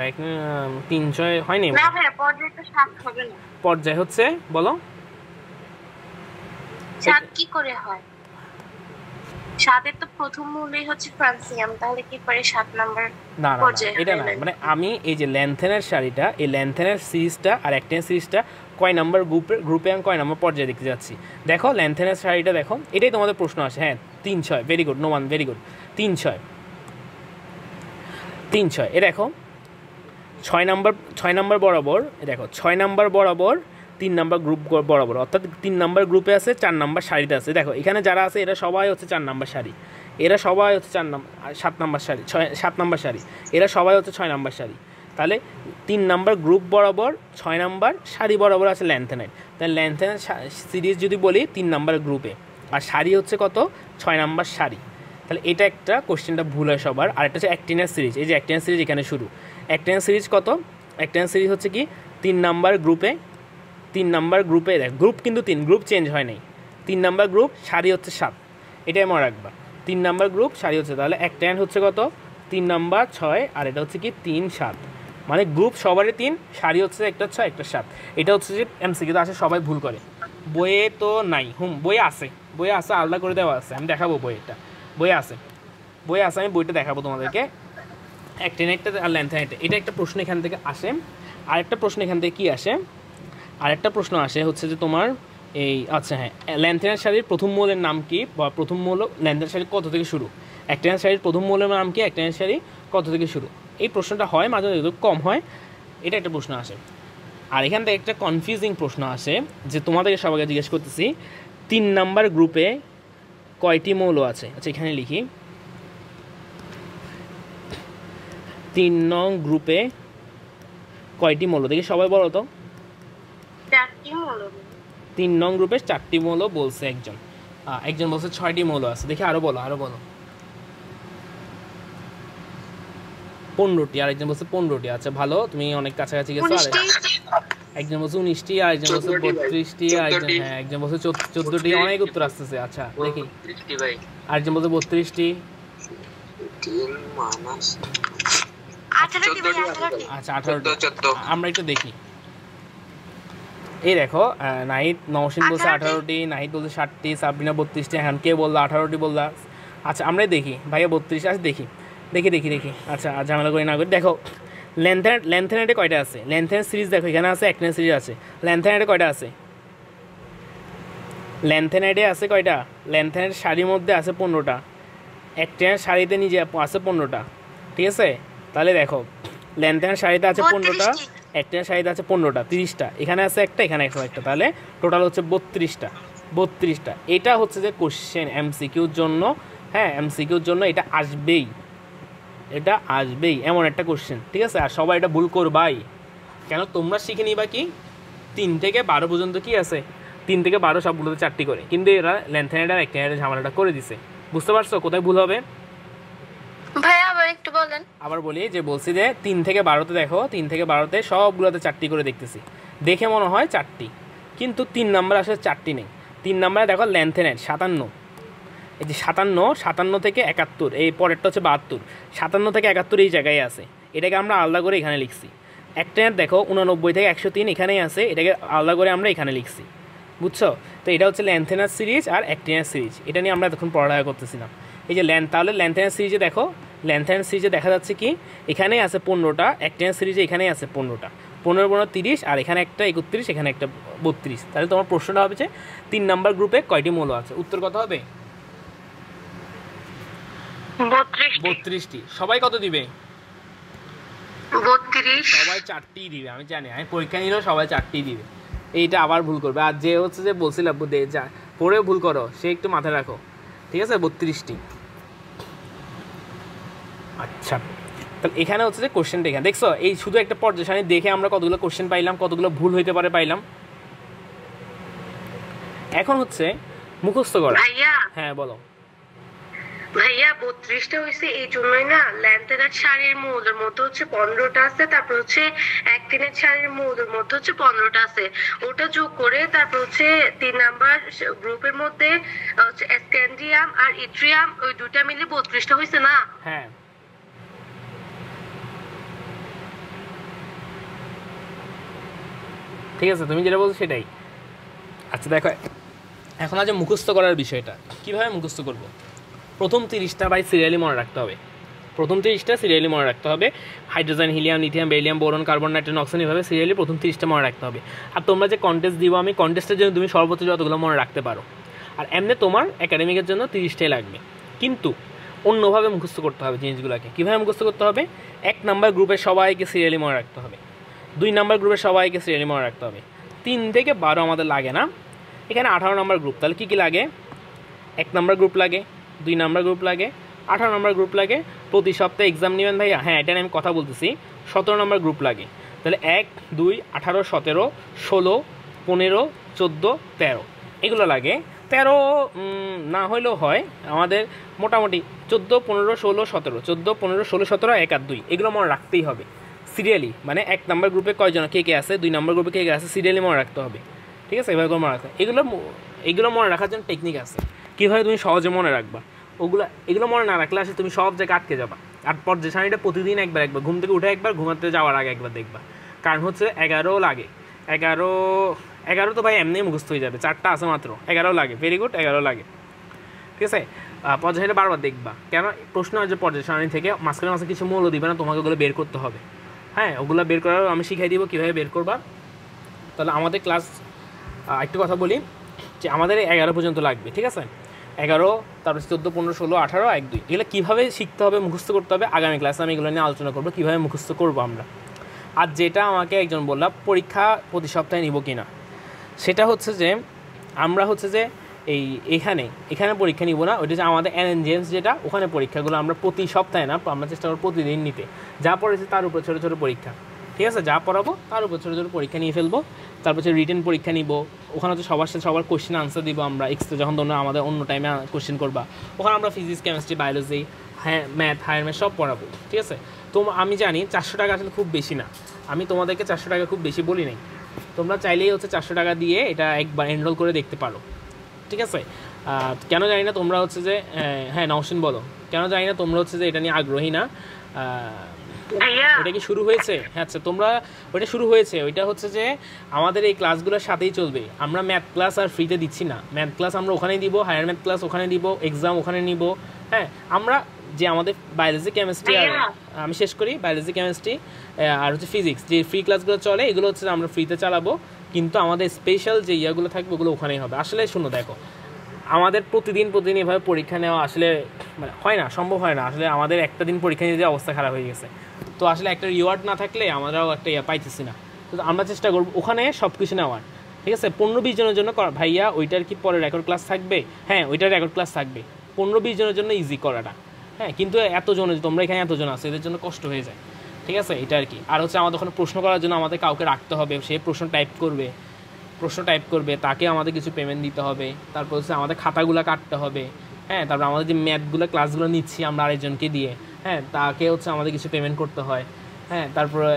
[SPEAKER 1] 3-6 হয়নি, পর্যায় হচ্ছে বলো
[SPEAKER 2] 7 কি করে হয়? 7-এর তো প্রথম মূলই হচ্ছে ফ্রান্সিয়াম, তাহলে কি করে 7 নাম্বার পর্যায়?
[SPEAKER 1] এটা না, মানে আমি এই যে ল্যান্থেনের শাড়িটা, এই ল্যান্থেনের সিরিজটা আর একটেনের সিরিজটা কয় নাম্বার গ্রুপে আমি কয় নাম্বার পর্যায়ে দেখতে যাচ্ছি। দেখো ল্যান্থেনের শাড়িটা দেখো, এটাই তোমাদের প্রশ্ন আসে, হ্যাঁ 3-6, very good, Noman very good, 3-6 এ দেখো 6 নাম্বার বরাবর, দেখো 6 নাম্বার বরাবর 3 নাম্বার গ্রুপ বরাবর, অর্থাৎ 3 নাম্বার গ্রুপে আছে, 4 নাম্বার শাড়িতে আছে। দেখো এখানে যারা আছে এরা সবাই হচ্ছে 4 নাম্বার শাড়ি, এরা সবাই হচ্ছে 7 নাম্বার শাড়ি, 7 নাম্বার শাড়ি, এরা সবাই হচ্ছে 6 নাম্বার শাড়ি। তাহলে 3 নাম্বার গ্রুপ বরাবর 6 নাম্বার শাড়ি বরাবর আছে ল্যান্থেনাইট, তাহলে ল্যান্থেনাইট সিরিজ যদি বলি 3 নাম্বার গ্রুপে, আর শাড়ি হচ্ছে কত 6 নাম্বার শাড়ি। তাহলে এটা একটা কোশ্চেনটা ভুল হয় সবার। আর একটা হচ্ছে অ্যাক্টিনাস সিরিজ, এই যে অ্যাক্টিনাস সিরিজ এখানে শুরু, অ্যাক্টিনাস সিরিজ কত, অ্যাক্টিনাস সিরিজ হচ্ছে কি 3 নাম্বার গ্রুপে, 3 নাম্বার গ্রুপে, দেখ গ্রুপ কিন্তু 3, গ্রুপ চেঞ্জ হয় নাই, 3 নাম্বার গ্রুপ, শাড়ি হচ্ছে 7, এটাই মনে রাখবা, 3 নাম্বার গ্রুপ শাড়ি হচ্ছে, তাহলে অ্যাক্টিনাস হচ্ছে কত 3 নাম্বার 6, আর এটা হচ্ছে কি 3-7, মানে গ্রুপ সবারই 3, শাড়ি হচ্ছে একটা 6 একটা 7। এটা হচ্ছে যে এমসিকিউ আসে, সবাই ভুল করে, বইয়ে তো নাই, বইয়ে আছে, আলাদা করে দেওয়া আছে, আমি দেখাবো বইটা, বইয়ে আছে, আমি বইটা দেখাবো তোমাদেরকে, অ্যাক্টিনাইটটা আর ল্যান্থানাইটটা। এটা একটা প্রশ্ন এখান থেকে আসে। আরেকটা প্রশ্ন এখান থেকে কী আসে, আরেকটা প্রশ্ন আসে হচ্ছে যে তোমার এই, আচ্ছা হ্যাঁ, ল্যান্থানাইট শাড়ির প্রথম মৌলের নাম কি, বা প্রথম মৌল ল্যান্থানাইট শাড়ি কত থেকে শুরু, অ্যাক্টিনাইট শাড়ির প্রথম মৌলের নাম কি, অ্যাক্টিনাইট শাড়ি কত থেকে শুরু। এই প্রশ্নটা হয় মাঝে মাঝে, কম হয়, এটা একটা প্রশ্ন আসে। আর এখান থেকে একটা কনফিউজিং প্রশ্ন আসে, যে তোমাদেরকে সবাইকে জিজ্ঞেস করতেছি 3 নাম্বার গ্রুপে কয়টি মৌল আছে। আচ্ছা এখানে লিখি 3 নং গ্রুপে কয়টি মৌল, দেখি সবাই বলো তো।
[SPEAKER 2] 4টি মৌল।
[SPEAKER 1] 3 নং গ্রুপে 4টি মৌল বলছে একজন, একজন বলছে 6টি মৌল আছে, দেখি আরো বলো 15টি, আর একজন বলছে 15টি। আচ্ছা ভালো, তুমি অনেক কাছাকাছি গেছো। আর একজন বলছে 19টি, আর একজন বলছে 32টি, আর একজন বলছে 14টি, অনেক উত্তর আসতেছে। আচ্ছা দেখি, আরেকজন বলছে 32টি, আচ্ছা 18টি, আমরা একটু দেখি। এই দেখো নাহিদ নওশিন বলছে 18টি, নাহিদ বলছে 7টি, সাবরিনা 32টি, এখন কে বললো 18টি বললা। আচ্ছা আমরা দেখি, ভাইয়া 32, আচ্ছা দেখি। আচ্ছা ঝামেলা করি না করি, দেখো ল্যান্থেনাইডে কয়টা আছে? ল্যান্থেনাইড সিরিজ দেখো এখানে আছে, অ্যাক্টিনাইড সিরিজ আছে। ল্যান্থেনাইডে কয়টা আছে? ল্যান্থেনাইডে আছে কয়টা? ল্যান্থেনাইড শাড়ির মধ্যে আছে 15টা, অ্যাক্টিনাইড শাড়িতে নিজে আছে 15টা। ঠিক আছে, তাহলে দেখো ল্যান্থেনাইড শাড়িতে আছে 15টা, অ্যাক্টিনাইড শাড়িতে আছে 15টা, 30টা। এখানে আছে একটা, এখানে একটা, তাহলে টোটাল হচ্ছে 32টা। এটা হচ্ছে যে কোশ্চেন এমসিকিউর জন্য, হ্যাঁ এমসিকিউর জন্য এটা আসবেই, এমন একটা কোশ্চেন। ঠিক আছে, আর সবাই এটা ভুল করবাই। কেন? তোমরা শিখে নিবা কি 3 থেকে 12 পর্যন্ত কি আছে, 3 থেকে 12 সবগুলোতে 4টি করে, কিন্তু এরা ল্যান্থেনাইড আর অ্যাক্টিনাইডের ঝামেলাটা করে দিছে। বুঝতে পারছো কোথায় ভুল হবে?
[SPEAKER 2] ভাই আবার একটু বলেন।
[SPEAKER 1] আবার বলি, যে বলছি যে 3 থেকে 12তে দেখো, 3 থেকে 12তে সবগুলোতে 4টি করে দেখতেছি, দেখে মনে হয় 4টি, কিন্তু 3 নাম্বার আসলে 4টি নেই। 3 নাম্বারে দেখো ল্যান্থেনাইড 57, এই যে 57 থেকে 71, এই পরেরটা হচ্ছে 72, 57 থেকে 71 এই জায়গায় আছে, এটাকে আমরা আলাদা করে এখানে লিখছি। অ্যাক্টিনাইড দেখো 89 থেকে 103 এখানেই আছে, এটাকে আলাদা করে আমরা এখানে লিখছি। বুঝছো? তো এটা হচ্ছে ল্যান্থেনাইড সিরিজ আর অ্যাক্টিনাইড সিরিজ, এটা নিয়ে আমরা তখন পড়ালেখা করতেছিলাম। এই যে তাহলে ল্যান্থেনাইড সিরিজে দেখো, ল্যান্থেনাইড সিরিজে দেখা যাচ্ছে কি এখানেই আছে 15টা, অ্যাক্টিনাইড সিরিজে এখানেই আছে 15টা, 15 15 30, আর এখানে একটা 31, এখানে একটা 32। তাহলে তোমার প্রশ্নটা হবে যে 3 নাম্বার গ্রুপে কয়টি মৌল আছে? উত্তর কত হবে? 32টি। সবাই কত দিবে?
[SPEAKER 2] 32।
[SPEAKER 1] সবাই 4টিই দিবে, আমি জানি। আমি পরীক্ষা নিলেও সবাই 4টিই দিবে। এইটা আবার ভুল করবে, আর যে হচ্ছে যে বলছিলাম যা পড়ে ভুল করো সে একটু মাথায় রাখো। ঠিক আছে, 32টি। আচ্ছা, তাহলে এখানে হচ্ছে যে কোশ্চেনটা এখানে দেখছো, এই শুধু একটা পর্যায় সারণী দেখে আমরা কতগুলো কোশ্চেন পাইলাম, কতগুলো ভুল হইতে পারে পাইলাম। এখন হচ্ছে মুখস্থ করা। হ্যাঁ বলো।
[SPEAKER 2] ভাইয়া 32টা হয়েছে এই জন্যই না, ল্যান্থেনাইড শাড়ির মৌলের মধ্যে হচ্ছে 15টা আছে, তারপর হচ্ছে অ্যাক্টিনাইড শাড়ির মৌলের মধ্যে হচ্ছে 15টা আছে, ওটা যোগ করে তারপর হচ্ছে 3 নাম্বার গ্রুপের মধ্যে হচ্ছে স্ক্যান্ডিয়াম আর ইট্রিয়াম, ওই দুটা মিলে 32টা হয়েছে না?
[SPEAKER 1] হ্যাঁ, ঠিক আছে, তুমি যেটা বলছো সেটাই। আচ্ছা দেখো, এখন আছে মুখস্থ করার বিষয়টা। কীভাবে মুখস্থ করবো? প্রথম 30টা বাই সিরিয়ালি মনে রাখতে হবে, প্রথম 30টা সিরিয়ালি মনে রাখতে হবে। Hydrogen, helium, lithium, beryllium, boron, carbon, nitrogen, oxygen, এভাবে সিরিয়ালি প্রথম 30টা মনে রাখতে হবে। আর তোমরা যে কন্টেস্ট দিব, আমি কন্টেস্টের জন্য তুমি সর্বোচ্চ যতগুলো মনে রাখতে পারো, আর এমনি তোমার একাডেমিকের জন্য 30টাই লাগবে। কিন্তু অন্যভাবে মুখস্থ করতে হবে জিনিসগুলোকে। কীভাবে মুখস্থ করতে হবে? 1 নাম্বার গ্রুপের সবাইকে সিরিয়ালি মনে রাখতে হবে, 2 নাম্বার গ্রুপের সবাইকে সিরিয়ালি মনে রাখতে হবে। 3 থেকে 12 আমাদের লাগে না, এখানে 18 নাম্বার গ্রুপ। তাহলে কী কী লাগে? 1 নাম্বার গ্রুপ লাগে, 2 নাম্বার গ্রুপ লাগে, 18 নাম্বার গ্রুপ লাগে। প্রতি সপ্তাহে এক্সাম নেবেন ভাইয়া, হ্যাঁ এটা আমি কথা বলতেছি। 17 নাম্বার গ্রুপ লাগে। তাহলে 1 2 18 17 16 15 14 13 এগুলো লাগে। 13 না হইলেও হয়, আমাদের মোটামুটি 14 15 16 17 14 15 16 17 1 আর 2 এগুলো মনে রাখতেই হবে সিরিয়ালি। মানে 1 নাম্বার গ্রুপে কয়জন কে কে আছে, 2 নাম্বার গ্রুপে কে কে আছে, সিরিয়ালি মনে রাখতে হবে। ঠিক আছে, এভাবে করে মনে রাখতে। এগুলো মনে রাখার জন্য টেকনিক আছে, কীভাবে তুমি সহজে মনে রাখবা। এগুলো মনে না রাখলে আসলে তুমি সব জায়গায় আটকে যাবা। আর পর্যায় সারণীটা প্রতিদিন একবার ঘুম থেকে উঠে একবার, ঘুমাতে যাওয়ার আগে একবার দেখবা। কারণ হচ্ছে 11 লাগে, 11 তো ভাই এমনি মুখস্থ হয়ে যাবে, 4টা আছে মাত্র, 11 লাগে। ভেরি গুড, 11 লাগে। ঠিক আছে, পর্যায় সারণীটা বারবার দেখবা। কেন প্রশ্ন আছে পর্যায় সারণী থেকে মাঝখানে মাঝে কিছু মৌল দিবে না, তোমাকে ওগুলো বের করতে হবে। হ্যাঁ, ওগুলো বের করার আমি শিখাই দিব কীভাবে বের করবা। তাহলে আমাদের ক্লাস একটু কথা বলি যে আমাদের 11 পর্যন্ত লাগবে। ঠিক আছে, 11, তারপর 14 15 16 18 1 2 এগুলো কীভাবে শিখতে হবে, মুখস্থ করতে হবে। আগামী ক্লাসে আমি এগুলো নিয়ে আলোচনা করবো কীভাবে মুখস্থ করবো আমরা। আর যেটা আমাকে একজন বললাম পরীক্ষা প্রতি সপ্তাহে নিব কি না, সেটা হচ্ছে যে আমরা হচ্ছে যে এখানে পরীক্ষা নিব না, ওইটা যে আমাদের এনএনজিএমস যেটা, ওখানে পরীক্ষাগুলো আমরা প্রতি সপ্তাহে না, আমরা চেষ্টা করব প্রতিদিন নিতে। যা পড়েছে তার উপর ছোটো ছোটো পরীক্ষা। ঠিক আছে, যা পড়াবো তার উপর ছোটো ছোটো পরীক্ষা নিয়ে ফেলবো। তারপর হচ্ছে রিটেন পরীক্ষা নিব, ওখানে হচ্ছে সবার সাথে সবার কোশ্চেন আনসার দিব আমরা। এক্সট্রা যখন তোমরা আমাদের অন্য টাইমে কোশ্চেন করবা, ওখানে আমরা ফিজিক্স, কেমিস্ট্রি, বায়োলজি, হ্যাঁ ম্যাথ, হায়ার ম্যাথ সব পড়াবো। ঠিক আছে, তো আমি জানি 400 টাকা আসলে খুব বেশি না, আমি তোমাদেরকে 400 টাকা খুব বেশি বলি নাই। তোমরা চাইলেই হচ্ছে 400 টাকা দিয়ে এটা একবার এনরোল করে দেখতে পারো। ঠিক আছে, কেন জানি না তোমরা হচ্ছে যে, হ্যাঁ নওশিন বলো, কেন জানি না তোমরা হচ্ছে যে এটা নিয়ে আগ্রহী না। ওটা কি শুরু হয়েছে? হ্যাঁ আচ্ছা, তোমরা ওইটা শুরু হয়েছে, ওইটা হচ্ছে যে আমাদের এই ক্লাসগুলোর সাথেই চলবে। আমরা ম্যাথ ক্লাস আর ফ্রিতে দিচ্ছি না, ম্যাথ ক্লাস আমরা ওখানেই দিব, হায়ার ম্যাথ ক্লাস ওখানে দিব, এক্সাম ওখানে নিব। হ্যাঁ, আমরা যে আমাদের বায়োলজি কেমিস্ট্রি, আর আমি শেষ করি, বায়োলজি কেমিস্ট্রি আর হচ্ছে ফিজিক্স যে ফ্রি ক্লাসগুলো চলে এগুলো হচ্ছে আমরা ফ্রিতে চালাবো, কিন্তু আমাদের স্পেশাল যে ইয়াগুলো থাকবে ওগুলো ওখানেই হবে। আসলে শুনো দেখো, আমাদের প্রতিদিন এভাবে পরীক্ষা নেওয়া আসলে মানে হয় না, সম্ভব হয় না। আসলে আমাদের একটা দিন পরীক্ষা নিয়ে যে অবস্থা খারাপ হয়ে গেছে, তো আসলে একটা রিওয়ার্ড না থাকলে আমরাও একটা পাইতেছি না। তো আমরা চেষ্টা করবো ওখানে সব কিছু নেওয়ার, ঠিক আছে। 15-20 জনের জন্য ভাইয়া ওইটার কি পরে রেকর্ড ক্লাস থাকবে? হ্যাঁ, ওইটার রেকর্ড ক্লাস থাকবে। 15-20 জনের জন্য ইজি করাটা, হ্যাঁ, কিন্তু এতজন, তোমরা এখানে এতজন আছে, এদের জন্য কষ্ট হয়ে যায়, ঠিক আছে, এটা আর কি। আর হচ্ছে আমাদের ওখানে প্রশ্ন করার জন্য আমাদের কাউকে রাখতে হবে, সে প্রশ্ন টাইপ করবে, তাকে আমাদের কিছু পেমেন্ট দিতে হবে। তারপর হচ্ছে আমাদের খাতাগুলো কাটতে হবে, হ্যাঁ। তারপর আমাদের যে ম্যাথগুলো ক্লাসগুলো নিচ্ছি আমরা আরেকজনকে দিয়ে, হ্যাঁ, তাকে হচ্ছে আমাদের কিছু পেমেন্ট করতে হয়, হ্যাঁ। তারপরে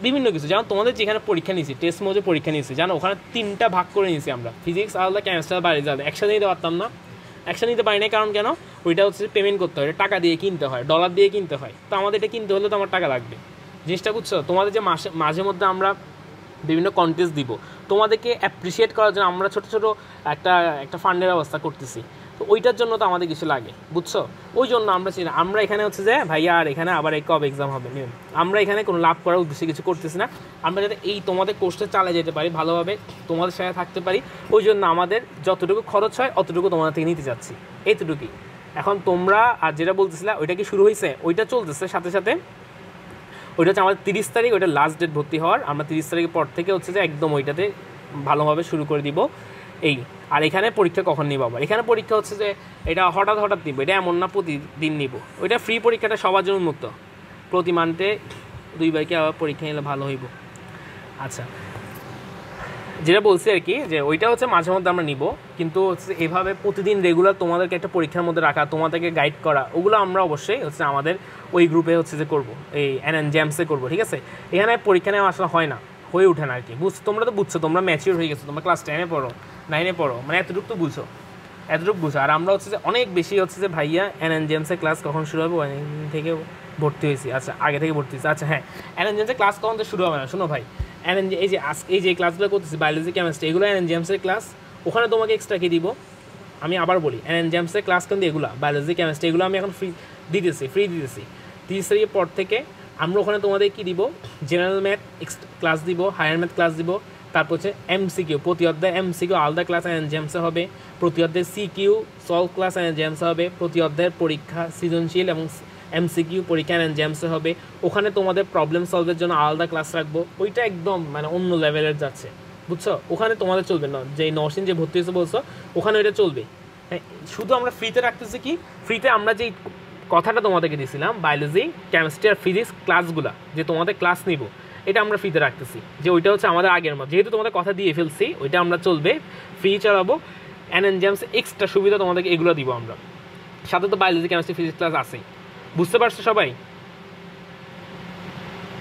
[SPEAKER 1] বিভিন্ন কিছু, যেমন তোমাদের যেখানে পরীক্ষা নিয়েছি, টেস্ট মোডে পরীক্ষা নিয়েছি, জানো ওখানে 3টা ভাগ করে নিয়েছি আমরা, ফিজিক্স আলাদা, কেমিস্ট্রি বায়োলজি আলাদা। একসাথে নিতে পারতাম না, একসাথে নিতে পারি না, কারণ কেন? ওইটা হচ্ছে পেমেন্ট করতে হয়, টাকা দিয়ে কিনতে হয়, ডলার দিয়ে কিনতে হয়। তো আমাদের এটা কিনতে হলে তো আমার টাকা লাগবে, জিনিসটা বুঝছো? তোমাদের যে মাঝে মধ্যে আমরা বিভিন্ন কন্টেস্ট দিব, তোমাদেরকে অ্যাপ্রিসিয়েট করার জন্য আমরা ছোটো ছোটো একটা ফান্ডের ব্যবস্থা করতেছি, তো ওইটার জন্য তো আমাদের কিছু লাগে, বুঝছো? ওই জন্য আমরা এখানে হচ্ছে যে ভাইয়া আর এখানে আবার এই কবে এক্সাম হবে, আমরা এখানে কোনো লাভ করার উদ্দেশ্যে কিছু করতেছি না। আমরা যাতে এই তোমাদের কোর্সটা চালিয়ে যেতে পারি, ভালোভাবে তোমাদের সাথে থাকতে পারি, ওই জন্য আমাদের যতটুকু খরচ হয় অতটুকু তোমাদের থেকে নিতে যাচ্ছি, এইটুকুই। এখন তোমরা আর যেটা বলতেছিলা ওইটা কি শুরু হয়েছে? ওইটা চলতেছে সাথে সাথে। ওইটা হচ্ছে আমাদের 30 তারিখ, ওইটা লাস্ট ডেট ভর্তি হওয়ার। আমরা 30 তারিখের পর থেকে হচ্ছে যে একদম ওইটাতে ভালোভাবে শুরু করে দিব এই। আর এখানে পরীক্ষা কখন নিব? আবার এখানে পরীক্ষা হচ্ছে যে এটা হঠাৎ নিব, এটা এমন না প্রতিদিন নিব। ওইটা ফ্রি পরীক্ষাটা সবার জন্য উন্মুক্ত, প্রতি মান্থে 2 বারকে আবার পরীক্ষা নিলে ভালো হইব। আচ্ছা, যেটা বলছি আর কি, যে ওইটা হচ্ছে মাঝে মধ্যে আমরা নিব, কিন্তু হচ্ছে এভাবে প্রতিদিন রেগুলার তোমাদেরকে একটা পরীক্ষার মধ্যে রাখা, তোমাদেরকে গাইড করা, ওগুলো আমরা অবশ্যই হচ্ছে আমাদের ওই গ্রুপে হচ্ছে যে করবো, এই NNGEMS-এ করবো, ঠিক আছে। এখানে পরীক্ষা নেওয়া আসলে হয় না, হয়ে ওঠে না আর কি। তোমরা তো বুঝছো, তোমরা ম্যাচিওর হয়ে গেছো, তোমরা ক্লাস 10-এ পড়ো, 9-এ পড়ো, মানে এতটুকু বুঝো। আর আমরা হচ্ছে যে অনেক বেশি হচ্ছে যে ভাইয়া NNGEMS-এর ক্লাস কখন শুরু হবে, ওই থেকে ভর্তি হয়েছি। আচ্ছা, আগে থেকে ভর্তি হয়েছি। আচ্ছা হ্যাঁ, NNGEMS-এর ক্লাস কখন তো শুরু হবে না, শোনো ভাই, এই যে ক্লাসগুলো করতেছি বায়োলজি কেমিস্ট্রি, এগুলো NNGEMS-এর ক্লাস, ওখানে তোমাকে এক্সট্রা কি দিব আমি আবার বলি, NNGEMS-এর ক্লাস কিন্তু এগুলো বায়োলজি কেমিস্ট্রি, এগুলো আমি এখন ফ্রি দিতেছি। 30 তারিখের পর থেকে আমরা ওখানে তোমাদের কি দিব, জেনারেল ম্যাথ ক্লাস দিব, হায়ার ম্যাথ ক্লাস দিব, তারপর হচ্ছে MCQ, প্রতি অধ্যায় MCQ আলাদা ক্লাস NNGEMS-এ হবে, প্রতি অধ্যায় CQ সলভ ক্লাস NNGEMS-এ হবে, প্রতি অধ্যায়ের পরীক্ষা সৃজনশীল এবং MCQ পরীক্ষা NNGEMS-এ হবে। ওখানে তোমাদের প্রবলেম সলভের জন্য আলাদা ক্লাস রাখবো, ওইটা একদম মানে অন্য লেভেলের যাচ্ছে, বুঝছো? ওখানে তোমাদের চলবে না, যে নরসিং যে ভর্তি হয়েছে বলছো ওখানে ওইটা চলবে। হ্যাঁ, শুধু আমরা ফ্রিতে রাখতেছি কি, ফ্রিতে আমরা যেই কথাটা তোমাদেরকে দিয়েছিলাম বায়োলজি কেমিস্ট্রি আর ফিজিক্স ক্লাসগুলা যে তোমাদের ক্লাস নিব, এটা আমরা ফ্রিতে রাখতেছি, যে ওইটা হচ্ছে আমাদের আগের মতো, যেহেতু তোমাদের কথা দিয়ে ফেলছি ওইটা আমরা চলবে, ফ্রি চালাবো। NNGEMS এক্সট্রা সুবিধা তোমাদেরকে এগুলো দিব আমরা, সাথে তো বায়োলজি কেমিস্ট্রি ফিজিক্স ক্লাস আছেই, বুঝতে পারছো সবাই?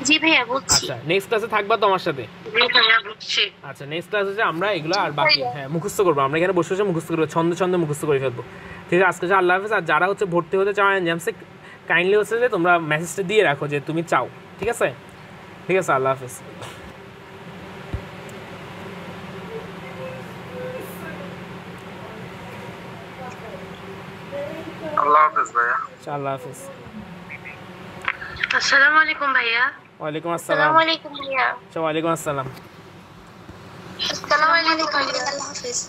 [SPEAKER 2] জি ভাইয়া বুঝছি।
[SPEAKER 1] আচ্ছা, নেক্সট ক্লাসে থাকবা তো আমার সাথে?
[SPEAKER 2] জি ভাইয়া বুঝছি।
[SPEAKER 1] আচ্ছা, নেক্সট ক্লাসে যে আমরা এগুলো আর বাকি মুখস্থ করবো, আমরা এখানে বসে মুখস্থ করবো, ছন্দে মুখস্থ করে ফেলবো, ঠিক আছে। আজকে আল্লাহ হাফেজ। আর যারা হচ্ছে ভর্তি হতে চাও NNGEMS-এ, কাইন্ডলি হচ্ছে যে তোমরা মেসেজটা দিয়ে রাখো যে তুমি চাও, ঠিক আছে। আল্লাহ হাফেজ।
[SPEAKER 3] আল্লাহ হাফেজ ভাইয়া।
[SPEAKER 1] আল্লাহ হাফেজ।
[SPEAKER 2] আসসালামু আলাইকুম ভাইয়া।
[SPEAKER 1] ওয়ালাইকুম আসসালাম।
[SPEAKER 2] আসসালামু আলাইকুম ভাইয়া।
[SPEAKER 1] ওয়ালাইকুম আসসালাম।
[SPEAKER 2] আসসালামু আলাইকুম ভাইয়া। আল্লাহ হাফেজ।